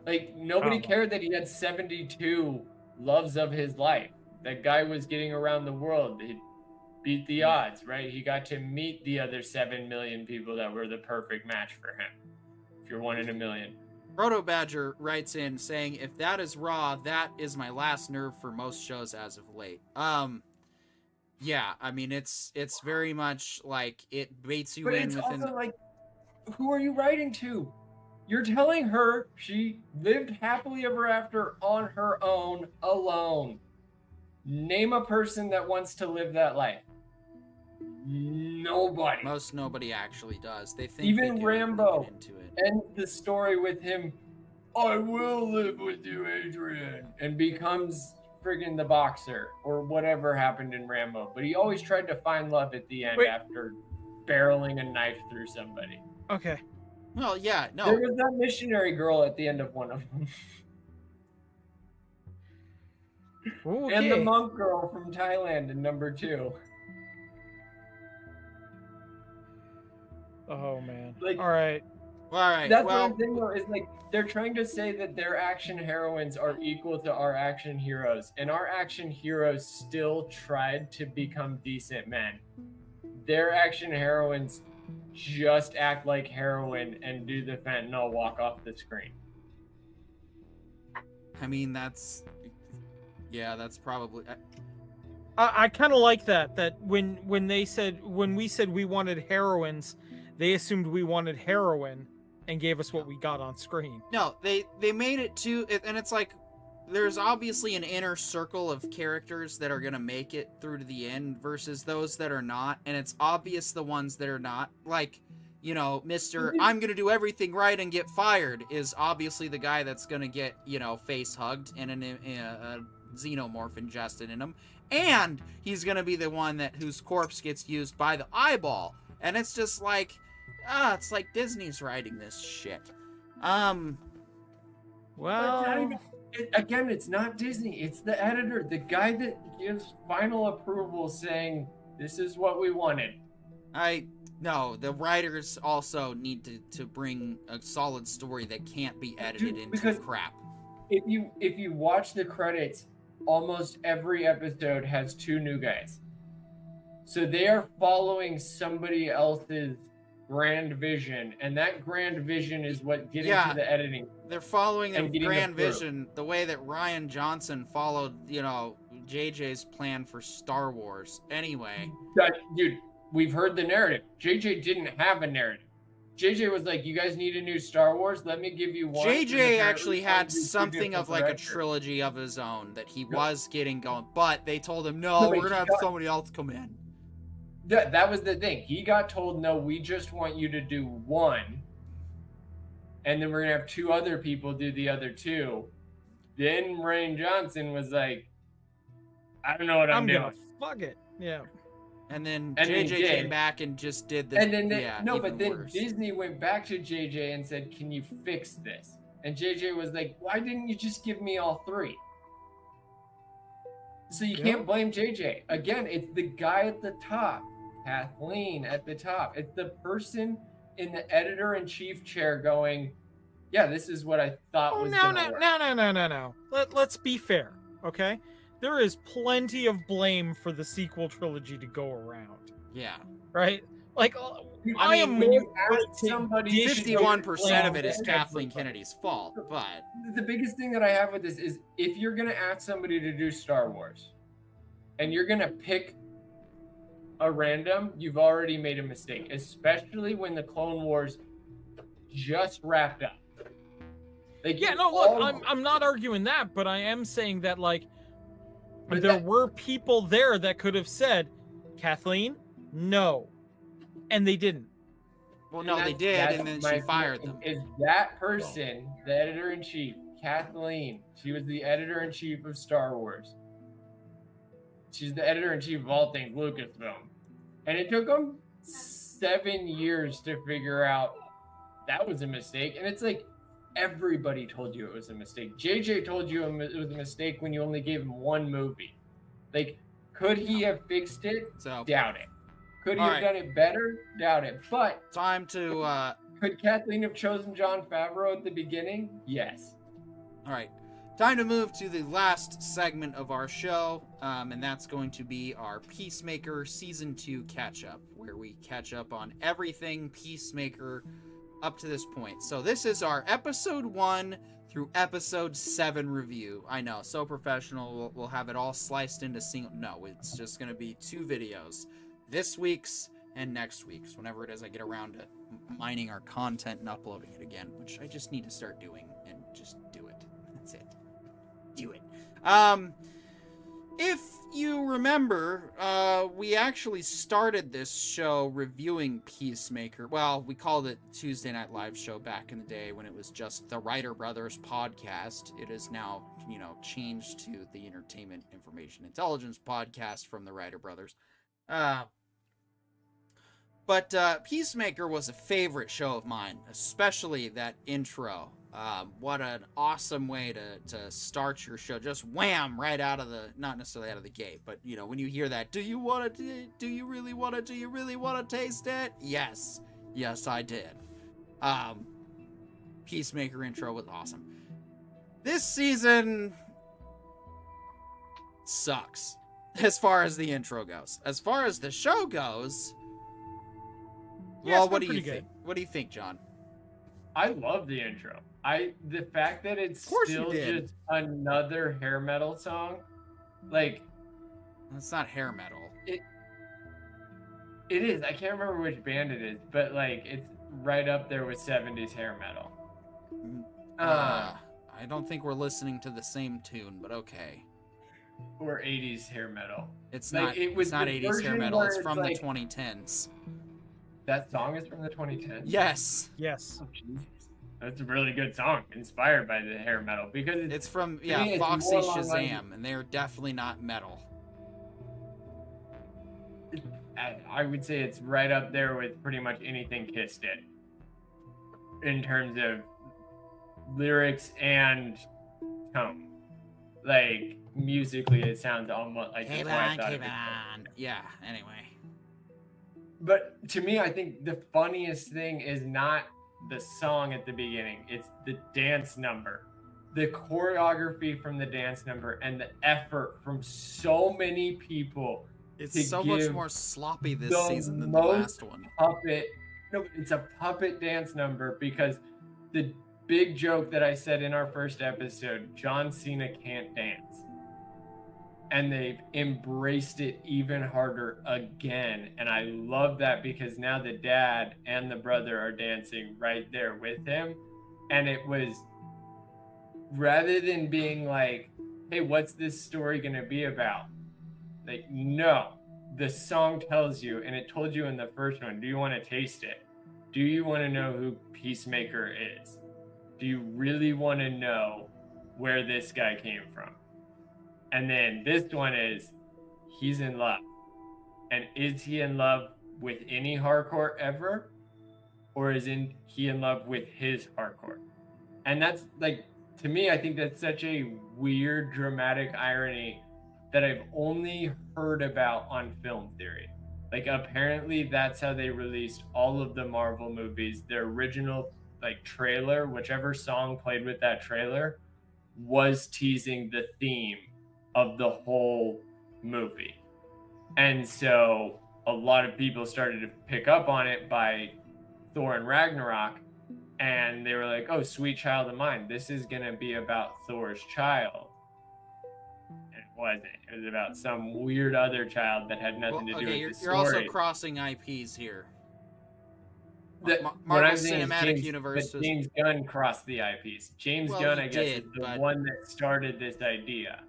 Like, nobody cared that he had 72 loves of his life. That guy was getting around the world. He beat the odds, right? He got to meet the other 7 million people that were the perfect match for him. If you're 1 in a million. Proto Badger writes in saying, if that is Raw, that is my last nerve for most shows as of late. Yeah, I mean, it's very much like it baits you But in it's within. also like, who are you writing to? You're telling her she lived happily ever after on her own, alone. Name a person that wants to live that life. Nobody. Most nobody actually does. They think Even they do Rambo. get into it. And the story with him, I will live with you, Adrian, and becomes friggin' the boxer or whatever happened in Rambo. But he always tried to find love at the end after barreling a knife through somebody. Okay. Well, yeah, no. There was that missionary girl at the end of one of them. Okay. And the monk girl from Thailand in number 2. Oh man. Like, all right. All right. That's well, what I'm saying though, is like they're trying to say that their action heroines are equal to our action heroes, and our action heroes still tried to become decent men. Their action heroines just act like heroin and do the fentanyl walk off the screen. I mean, that's probably. I kind of like that. That when we said we wanted heroines, they assumed we wanted heroin and gave us what we got on screen. No, they made it too, and it's like there's obviously an inner circle of characters that are gonna make it through to the end versus those that are not, and it's obvious the ones that are not. Like, you know, Mr. I'm gonna do everything right and get fired is obviously the guy that's gonna get, you know, face hugged and a xenomorph ingested in him, and he's gonna be the one whose corpse gets used by the eyeball, and it's just like. It's like Disney's writing this shit. Well, Again, it's not Disney. It's the editor, the guy that gives final approval saying, this is what we wanted. No, the writers also need to bring a solid story that can't be edited into crap. If you watch the credits, almost every episode has 2 new guys. So they are following somebody else's grand vision, and that grand vision is what getting to the editing. They're following a grand the vision the way that Rian Johnson followed, you know, JJ's plan for Star Wars. Anyway. Dude, we've heard the narrative. JJ didn't have a narrative. JJ was like, you guys need a new Star Wars? Let me give you one. JJ actually had something of like a trilogy of his own that he was getting going, but they told him, no, we're going to have somebody else come in. That was the thing. He got told, no, we just want you to do one. And then we're going to have 2 other people do the other 2. Then Rian Johnson was like, I don't know what I'm doing. Fuck it. Yeah. And then JJ came back and just did this. And then then worse. Disney went back to JJ and said, can you fix this? And JJ was like, why didn't you just give me all 3? So you can't blame JJ. Again, it's the guy at the top, Kathleen at the top. It's the person in the editor-in-chief chair going, yeah, this is what I thought was going to work. No. Let's be fair, okay? There is plenty of blame for the sequel trilogy to go around. Yeah. Right? Like, I am mean, when you ask somebody, 51% of it is Kathleen Kennedy's fault, but the biggest thing that I have with this is if you're going to ask somebody to do Star Wars and you're going to pick a random, you've already made a mistake, especially when the Clone Wars just wrapped up. Like, Yeah, you no, look, all- I'm not arguing that, but I am saying that, like, But there that- were people there that could have said, Kathleen, no. And they didn't. Well, no, they that's- did, that's and then my she fired point, them. Is that person, the editor-in-chief, Kathleen, she was the editor-in-chief of Star Wars. She's the editor-in-chief of all things Lucasfilm. And it took them 7 years to figure out that was a mistake. And it's like, everybody told you it was a mistake. JJ told you it was a mistake when you only gave him one movie. Like, could he have fixed it? So, Doubt it. Could he All have right. done it better? Doubt it. But time to, could Kathleen have chosen Jon Favreau at the beginning? Yes. all right. Time to move to the last segment of our show, and that's going to be our Peacemaker Season 2 catch-up, where we catch up on everything Peacemaker up to this point. So this is our Episode 1 through Episode 7 review. I know, so professional. We'll have it all sliced into single... No, it's just going to be 2 videos. This week's and next week's, whenever it is I get around to mining our content and uploading it again, which I just need to start doing, and just do it. That's it. Do it. If you remember, we actually started this show reviewing Peacemaker. Well, we called it Tuesday Night Live Show back in the day when it was just the Writer Brothers podcast. It is now, changed to the Entertainment Information Intelligence podcast from the Writer Brothers. But Peacemaker was a favorite show of mine, especially that intro. What an awesome way to start your show. Just wham, right out of the, not necessarily out of the gate, but when you hear that, do you really want to taste it? Yes, I did. Peacemaker intro was awesome. This season sucks as far as the intro goes. As far as the show goes, Yeah, well, it's what been do you pretty think? What do you think, John? I love the intro. The fact that it's Of course you still did. just another hair metal song, like, It's not hair metal. it is. I can't remember which band it is, but like it's right up there with 70s hair metal. I don't think we're listening to the same tune, but okay. Or 80s hair metal. It's Like, not. it was It's not the 80s hair version metal. where It's it's from like- the 2010s. That song is from the 2010s. Yes, Yes. Oh, Jesus. That's a really good song, inspired by the hair metal, because it's from me, it's Foxy more along lines- Shazam, and they're definitely not metal. I would say it's right up there with pretty much anything Kiss did in terms of lyrics and tone. Like, musically, it sounds almost like that's why I thought of it. Yeah. Anyway. But to me, I think the funniest thing is not the song at the beginning, it's the dance number. The choreography from the dance number and the effort from so many people. It's To so much give more sloppy this the season than the most last one. Puppet. No, it's a puppet dance number, because the big joke that I said in our first episode, John Cena can't dance. And they've embraced it even harder again. And I love that, because now the dad and the brother are dancing right there with him. And it was, rather than being like, hey, what's this story going to be about? Like, no, the song tells you, and it told you in the first one, do you want to taste it? Do you want to know who Peacemaker is? Do you really want to know where this guy came from? And then this one is, he's in love. And is he in love with any hardcore ever? Or is he in love with his hardcore? And that's, like, to me, I think that's such a weird, dramatic irony that I've only heard about on Film Theory. Like, apparently that's how they released all of the Marvel movies. Their original, like, trailer, whichever song played with that trailer, was teasing the theme of the whole movie. And so a lot of people started to pick up on it by Thor and Ragnarok, and they were like, oh, Sweet Child of Mine, this is going to be about Thor's child. And it wasn't. It was about some weird other child that had nothing to do with the you're story. also crossing IPs here. Marvel saying is Cinematic Universe. But James Gunn crossed the IPs. James Gunn, I guess, is the one that started this idea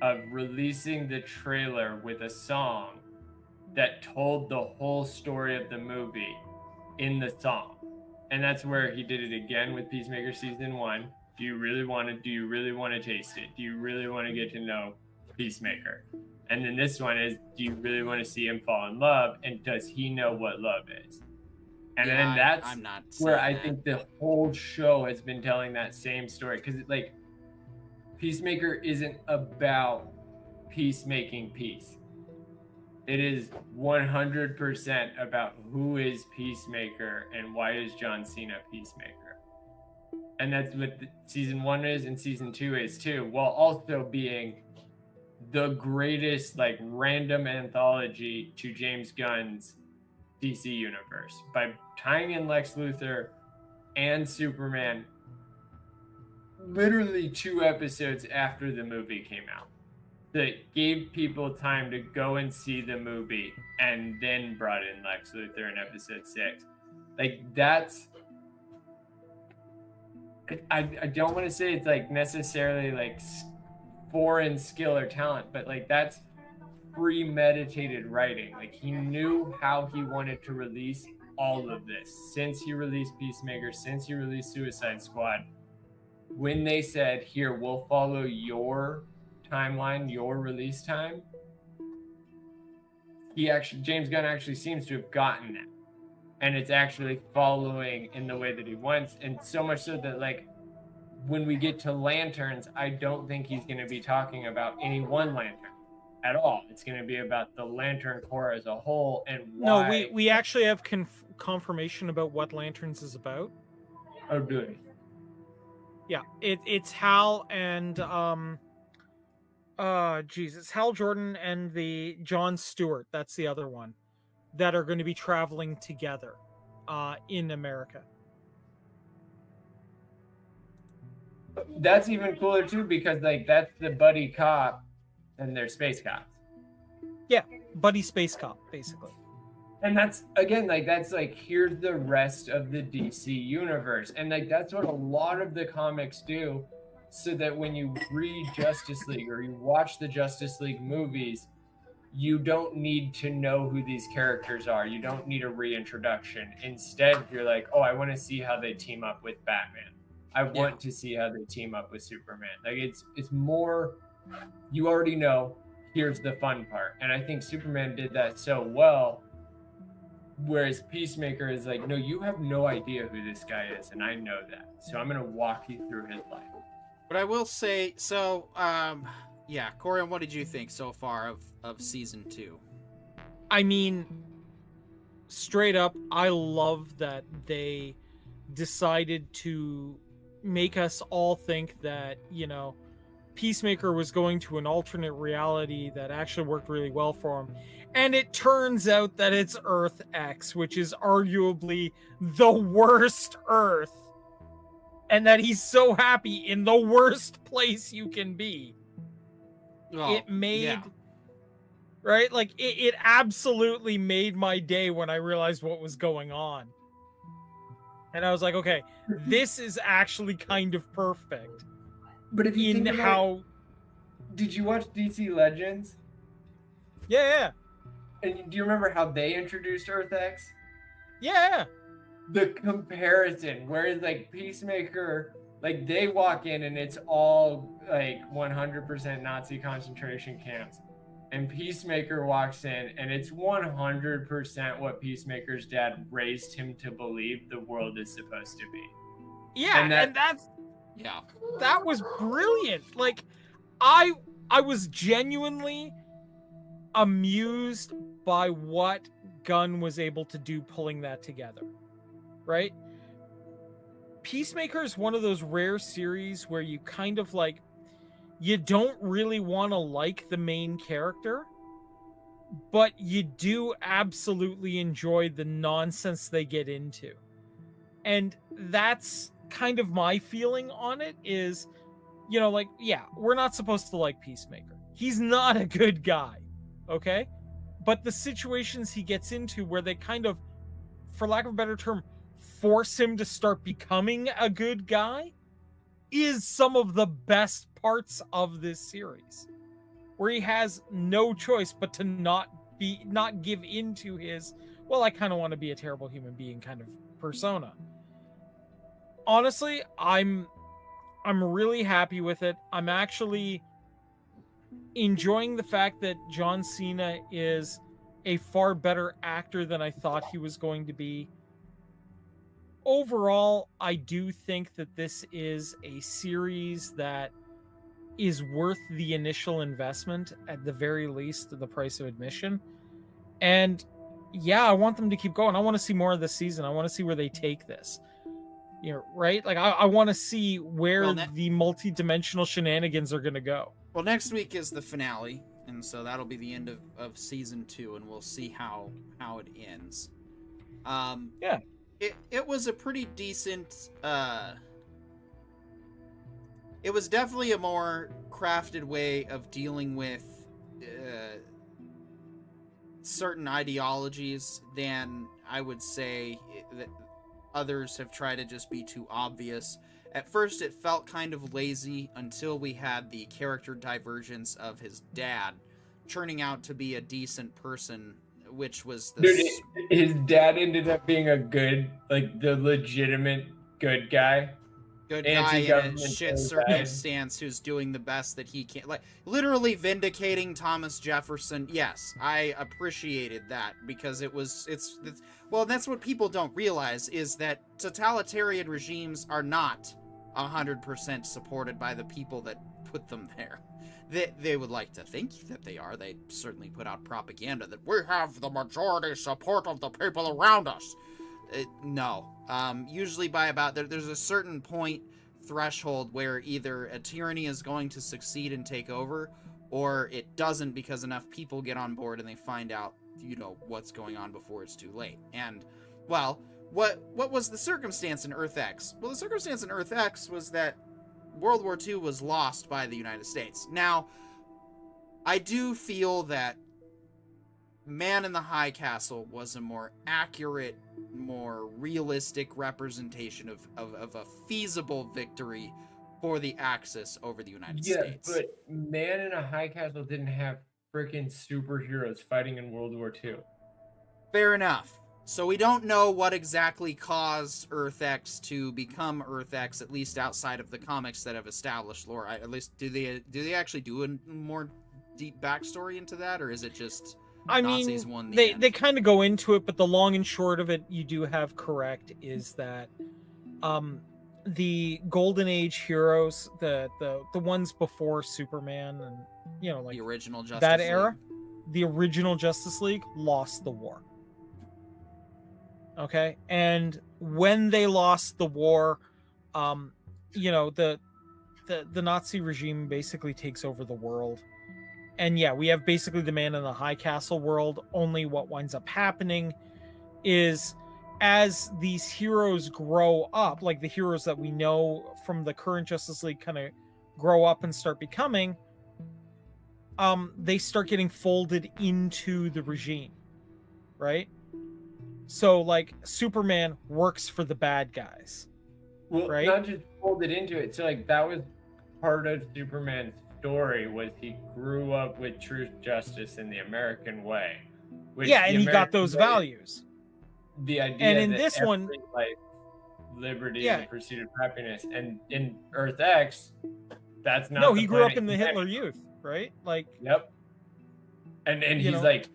of releasing the trailer with a song that told the whole story of the movie in the song. And that's where he did it again with Peacemaker season 1. Do you really want to taste it? Do you really want to get to know Peacemaker? And then this one is, do you really want to see him fall in love? And does he know what love is? And then that's where I think the whole show has been telling that same story. Because like Peacemaker isn't about peacemaking peace. It is 100% about who is Peacemaker and why is John Cena Peacemaker. And that's what season 1 is and season 2 is too, while also being the greatest like random anthology to James Gunn's DC universe by tying in Lex Luthor and Superman literally 2 episodes after the movie came out. That gave people time to go and see the movie and then brought in Lex Luthor in episode 6. Like that's, I don't want to say it's like necessarily like foreign skill or talent, but like that's premeditated writing. Like he knew how he wanted to release all of this since he released Peacemaker, since he released Suicide Squad. When they said, here, we'll follow your timeline, your release time, James Gunn actually seems to have gotten that. And it's actually following in the way that he wants. And so much so that like when we get to Lanterns, I don't think he's going to be talking about any one Lantern at all. It's going to be about the Lantern Corps as a whole and why. No, we actually have confirmation about what Lanterns is about. Oh, good. Yeah, it's Hal and it's Hal Jordan and the John Stewart. That's the other one that are going to be traveling together in America. That's even cooler too, because like that's the buddy cop and they're space cops. Yeah, buddy space cop, basically. And that's again like that's like here's the rest of the DC universe. And like that's what a lot of the comics do, so that when you read Justice League or you watch the Justice League movies, you don't need to know who these characters are. You don't need a reintroduction. Instead, you're like, oh, I want to see how they team up with Batman. I want to see how they team up with Superman. Like it's more, you already know, here's the fun part. And I think Superman did that so well, whereas Peacemaker is like, no, you have no idea who this guy is, and I know that. So I'm going to walk you through his life. But I will say, so, yeah, Corian, what did you think so far of season 2? I mean, straight up, I love that they decided to make us all think that, you know, Peacemaker was going to an alternate reality that actually worked really well for him. And it turns out that it's Earth X, which is arguably the worst Earth. And that he's so happy in the worst place you can be. Oh, it made, right? Like, it absolutely made my day when I realized what was going on. And I was like, okay, this is actually kind of perfect. But if you think about how... Did you watch DC Legends? Yeah. And do you remember how they introduced Earth X? Yeah. The comparison, whereas like Peacemaker, like they walk in and it's all like 100% Nazi concentration camps. And Peacemaker walks in and it's 100% what Peacemaker's dad raised him to believe the world is supposed to be. Yeah, and that was brilliant. Like, I was genuinely amused by what Gunn was able to do pulling that together, right? Peacemaker is one of those rare series where you kind of like, you don't really want to like the main character, but you do absolutely enjoy the nonsense they get into. And that's kind of my feeling on it is, you know, like, yeah, we're not supposed to like Peacemaker. He's not a good guy, okay? But the situations he gets into where they kind of, for lack of a better term, force him to start becoming a good guy is some of the best parts of this series, where he has no choice but to not give into his, well, I kind of want to be a terrible human being kind of persona. Honestly, I'm really happy with it. I'm actually enjoying the fact that John Cena is a far better actor than I thought he was going to be. Overall, I do think that this is a series that is worth the initial investment, at the very least, the price of admission. And yeah, I want them to keep going. I want to see more of this season. I want to see where they take this. You know, right? Like I want to see where the multi-dimensional shenanigans are going to go. Well, next week is the finale, and so that'll be the end of season 2, and we'll see how it ends. Yeah. It was a pretty decent. It was definitely a more crafted way of dealing with certain ideologies than I would say that others have tried to just be too obvious. At first, it felt kind of lazy until we had the character divergence of his dad turning out to be a decent person, which was the... Dude, his dad ended up being a good, like, the legitimate good guy. Good guy in a shit circumstance who's doing the best that he can. Like, literally vindicating Thomas Jefferson. Yes, I appreciated that, because it's well, that's what people don't realize, is that totalitarian regimes are not 100% supported by the people that put them there. They would like to think that they are. They certainly put out propaganda that we have the majority support of the people around us. No. Usually by about... There's a certain point threshold where either a tyranny is going to succeed and take over, or it doesn't, because enough people get on board and they find out, you know, what's going on before it's too late. And, well, what was the circumstance in Earth X? Well, the circumstance in Earth X was that World War II was lost by the United States. Now, I do feel that Man in the High Castle was a more accurate, more realistic representation of a feasible victory for the Axis over the United States. Yeah, but Man in a High Castle didn't have freaking superheroes fighting in World War II. Fair enough. So we don't know what exactly caused Earth X to become Earth X, at least outside of the comics that have established lore. At least, do they actually do a more deep backstory into that, or is it just... I Nazis mean, won the they end? kind of go into it, but the long and short of it, you do have correct, is that the Golden Age heroes, the ones before Superman, and you know, like the original Justice that League. era, the original Justice League lost the war. Okay, and when they lost the war, you know, the Nazi regime basically takes over the world. And yeah, we have basically the Man in the High Castle world, only what winds up happening is, as these heroes grow up, like the heroes that we know from the current Justice League kind of grow up and start becoming, they start getting folded into the regime, right? So, like, Superman works for the bad guys, well, right? Not just folded into it. So, like, that was part of Superman's story, was he grew up with truth, justice, in the American way. Yeah, and he got those values. The idea and in that this one, life, liberty, yeah, and the pursuit of happiness. And in Earth X, that's not. No, he grew up in the Hitler Youth, right? like, yep. And he's know, like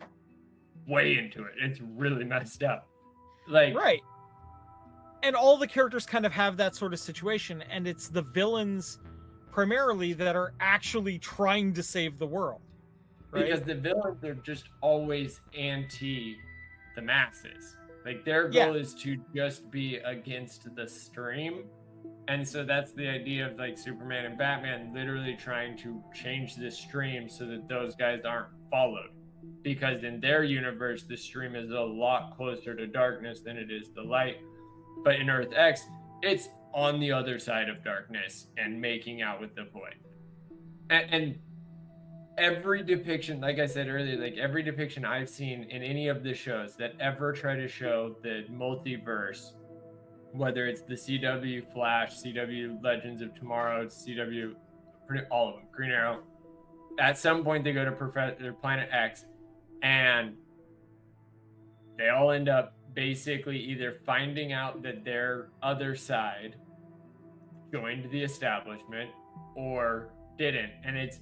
way into it. It's really messed up. Like, right. And all the characters kind of have that sort of situation, and it's the villains primarily that are actually trying to save the world, right? Because the villains are just always anti the masses. Like, their goal is to just be against the stream. And so that's the idea of, like, Superman and Batman literally trying to change the stream so that those guys aren't followed. Because in their universe, the stream is a lot closer to darkness than it is the light. But in Earth X, it's on the other side of darkness and making out with the void. And every depiction, like I said earlier, like every depiction I've seen in any of the shows that ever try to show the multiverse whether it's the CW Flash, CW Legends of Tomorrow, CW, all of them, Green Arrow. At some point, they go to Planet X, and they all end up basically either finding out that their other side joined the establishment or didn't. And it's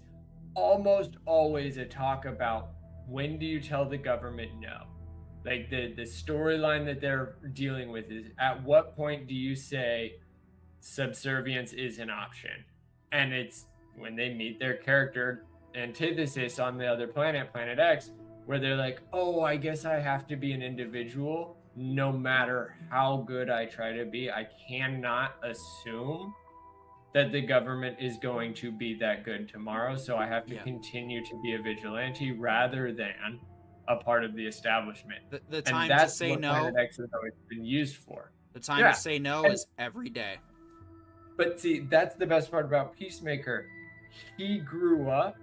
almost always a talk about, when do you tell the government no? Like the storyline that they're dealing with is, at what point do you say subservience is an option? And it's when they meet their character antithesis on the other planet, Planet X, where they're like, oh, I guess I have to be an individual no matter how good I try to be. I cannot assume that the government is going to be that good tomorrow, so I have to continue to be a vigilante rather than a part of the establishment. The time and that's to say what no. Planet X has always been used for. The time to say no is every day. But see, that's the best part about Peacemaker. He grew up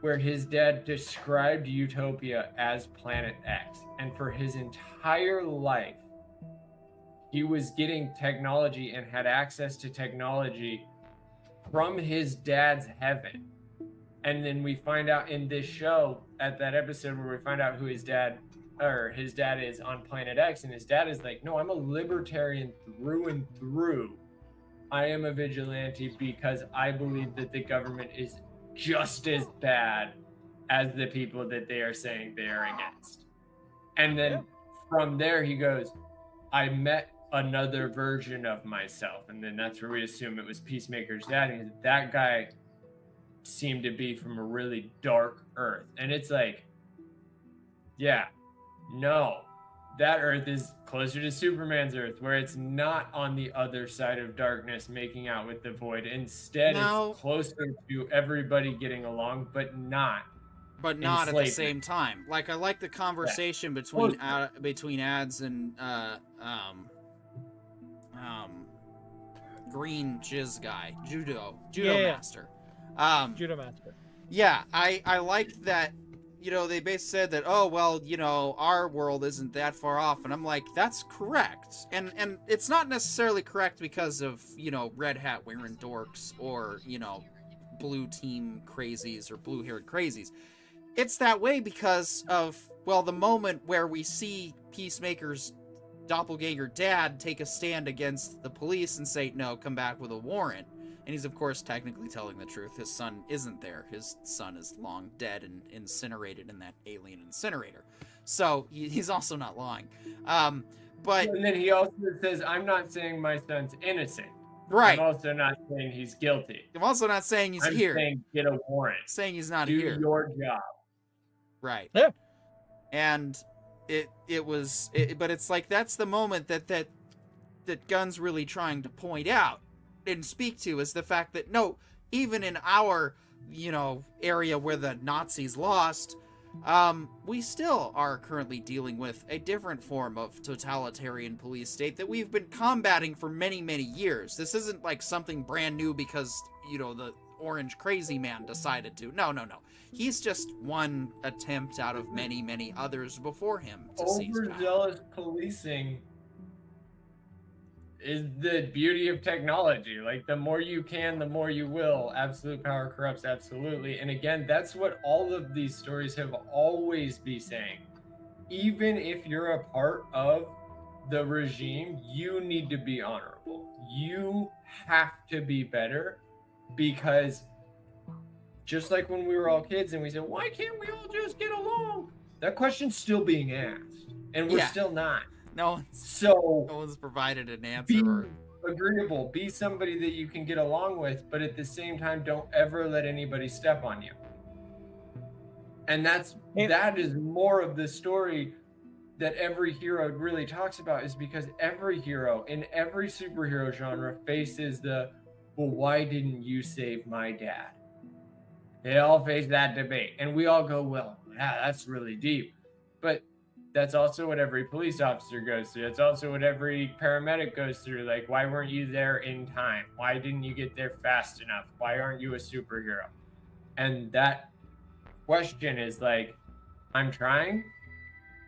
where his dad described Utopia as Planet X, and for his entire life, he was getting technology and had access to technology from his dad's heaven. And then we find out in this show, at that episode where we find out who his dad is on Planet X, and his dad is like, no, I'm a libertarian through and through. I am a vigilante because I believe that the government is just as bad as the people that they are saying they are against. And then from there he goes, I met another version of myself. And then that's where we assume it was Peacemaker's dad. And that guy seemed to be from a really dark earth. And it's like, yeah, no, that earth is closer to Superman's earth, where it's not on the other side of darkness making out with the void. Instead, it's closer to everybody getting along, but not at the same time. Like, I like the conversation between ads and green jizz guy, judo master. Judo master. Yeah, I liked that. You know, they basically said that, oh, well, you know, our world isn't that far off. And I'm like, that's correct. And it's not necessarily correct because of, you know, red hat wearing dorks or, you know, blue team crazies or blue haired crazies. It's that way because of, well, the moment where we see Peacemaker's doppelganger dad take a stand against the police and say, no, come back with a warrant. And he's, of course, technically telling the truth. His son isn't there. His son is long dead and incinerated in that alien incinerator. So he's also not lying. But and then he also says, I'm not saying my son's innocent. Right. I'm also not saying he's guilty. I'm also not saying he's I'm here. saying get a warrant. Saying he's not Do here. Do your job. Right. Yeah. And but it's like, that's the moment that Gunn's really trying to point out and speak to, is the fact that, no, even in our, you know, area where the Nazis lost, we still are currently dealing with a different form of totalitarian police state that we've been combating for many, many years. This isn't like something brand new because, you know, the orange crazy man decided to. No. He's just one attempt out of many, many others before him to seize power. Overzealous policing is the beauty of technology. Like, the more you can, the more you will. Absolute power corrupts absolutely. And again, that's what all of these stories have always been saying. Even if you're a part of the regime, you need to be honorable. You have to be better, because just like when we were all kids and we said, why can't we all just get along? That question's still being asked, and we're still not. No one's provided an answer. Be agreeable. Be somebody that you can get along with, but at the same time, don't ever let anybody step on you. And that is more of the story that every hero really talks about, is because every hero in every superhero genre faces well, why didn't you save my dad? They all face that debate, and we all go, well, yeah, that's really deep. But that's also what every police officer goes through. That's also what every paramedic goes through. Like, why weren't you there in time? Why didn't you get there fast enough? Why aren't you a superhero? And that question is like, I'm trying,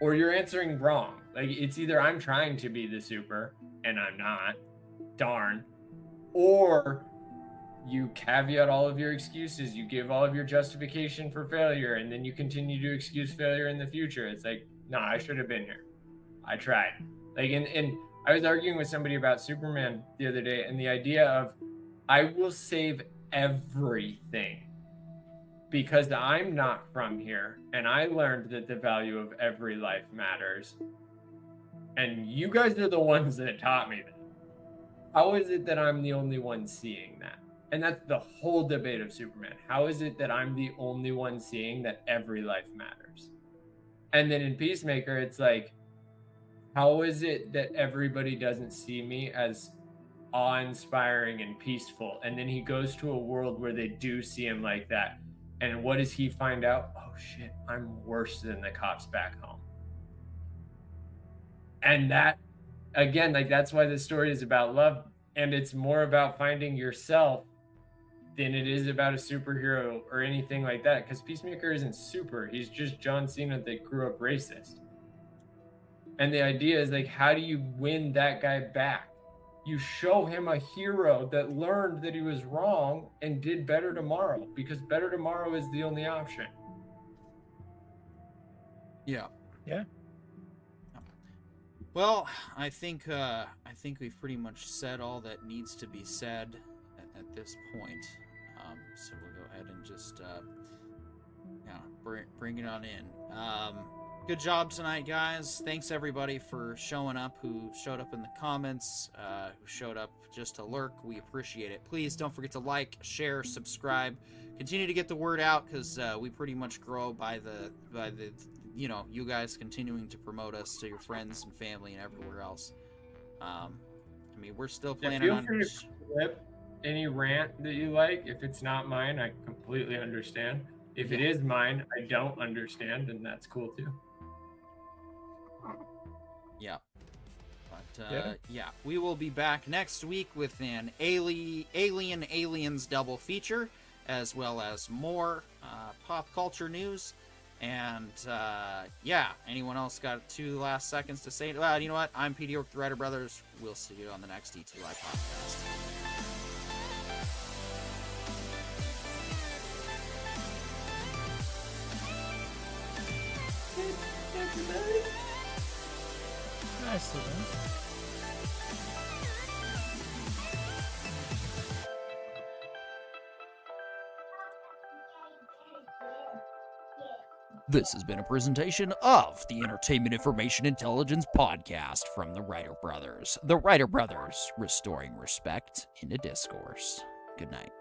or you're answering wrong. Like, it's either I'm trying to be the super and I'm not, darn, or you caveat all of your excuses, you give all of your justification for failure, and then you continue to excuse failure in the future. It's like, no, I should have been here. I tried. Like, and I was arguing with somebody about Superman the other day, and the idea of, I will save everything because I'm not from here, and I learned that the value of every life matters. And you guys are the ones that taught me that. How is it that I'm the only one seeing that? And that's the whole debate of Superman. How is it that I'm the only one seeing that every life matters? And then in Peacemaker, it's like, how is it that everybody doesn't see me as awe-inspiring and peaceful? And then he goes to a world where they do see him like that. And what does he find out? Oh shit, I'm worse than the cops back home. And that, again, like, that's why the story is about love. And it's more about finding yourself than it is about a superhero or anything like that. Because Peacemaker isn't super. He's just John Cena that grew up racist. And the idea is, like, how do you win that guy back? You show him a hero that learned that he was wrong and did better tomorrow, because better tomorrow is the only option. Yeah. Yeah. Well, I think we've pretty much said all that needs to be said at this point. So we'll go ahead and just bring it on in. Good job tonight, guys. Thanks everybody for showing up, who showed up in the comments, who showed up just to lurk. We appreciate it. Please don't forget to like, share, subscribe. Continue to get the word out, because we pretty much grow by the you guys continuing to promote us to your friends and family and everywhere else. I mean, we're still planning feel on. free to flip any rant that you like. If it's not mine, I completely understand. If it is mine, I don't understand, and that's cool too. Yeah. But we will be back next week with an Aliens double feature, as well as more pop culture news. And anyone else got 2 last seconds to say? Well, you know what? I'm Petey York, the Writer Brothers. We'll see you on the next E2 Live podcast. Nicely done. This has been a presentation of the Entertainment Information Intelligence Podcast from the Writer Brothers. The Writer Brothers, restoring respect in a discourse. Good night.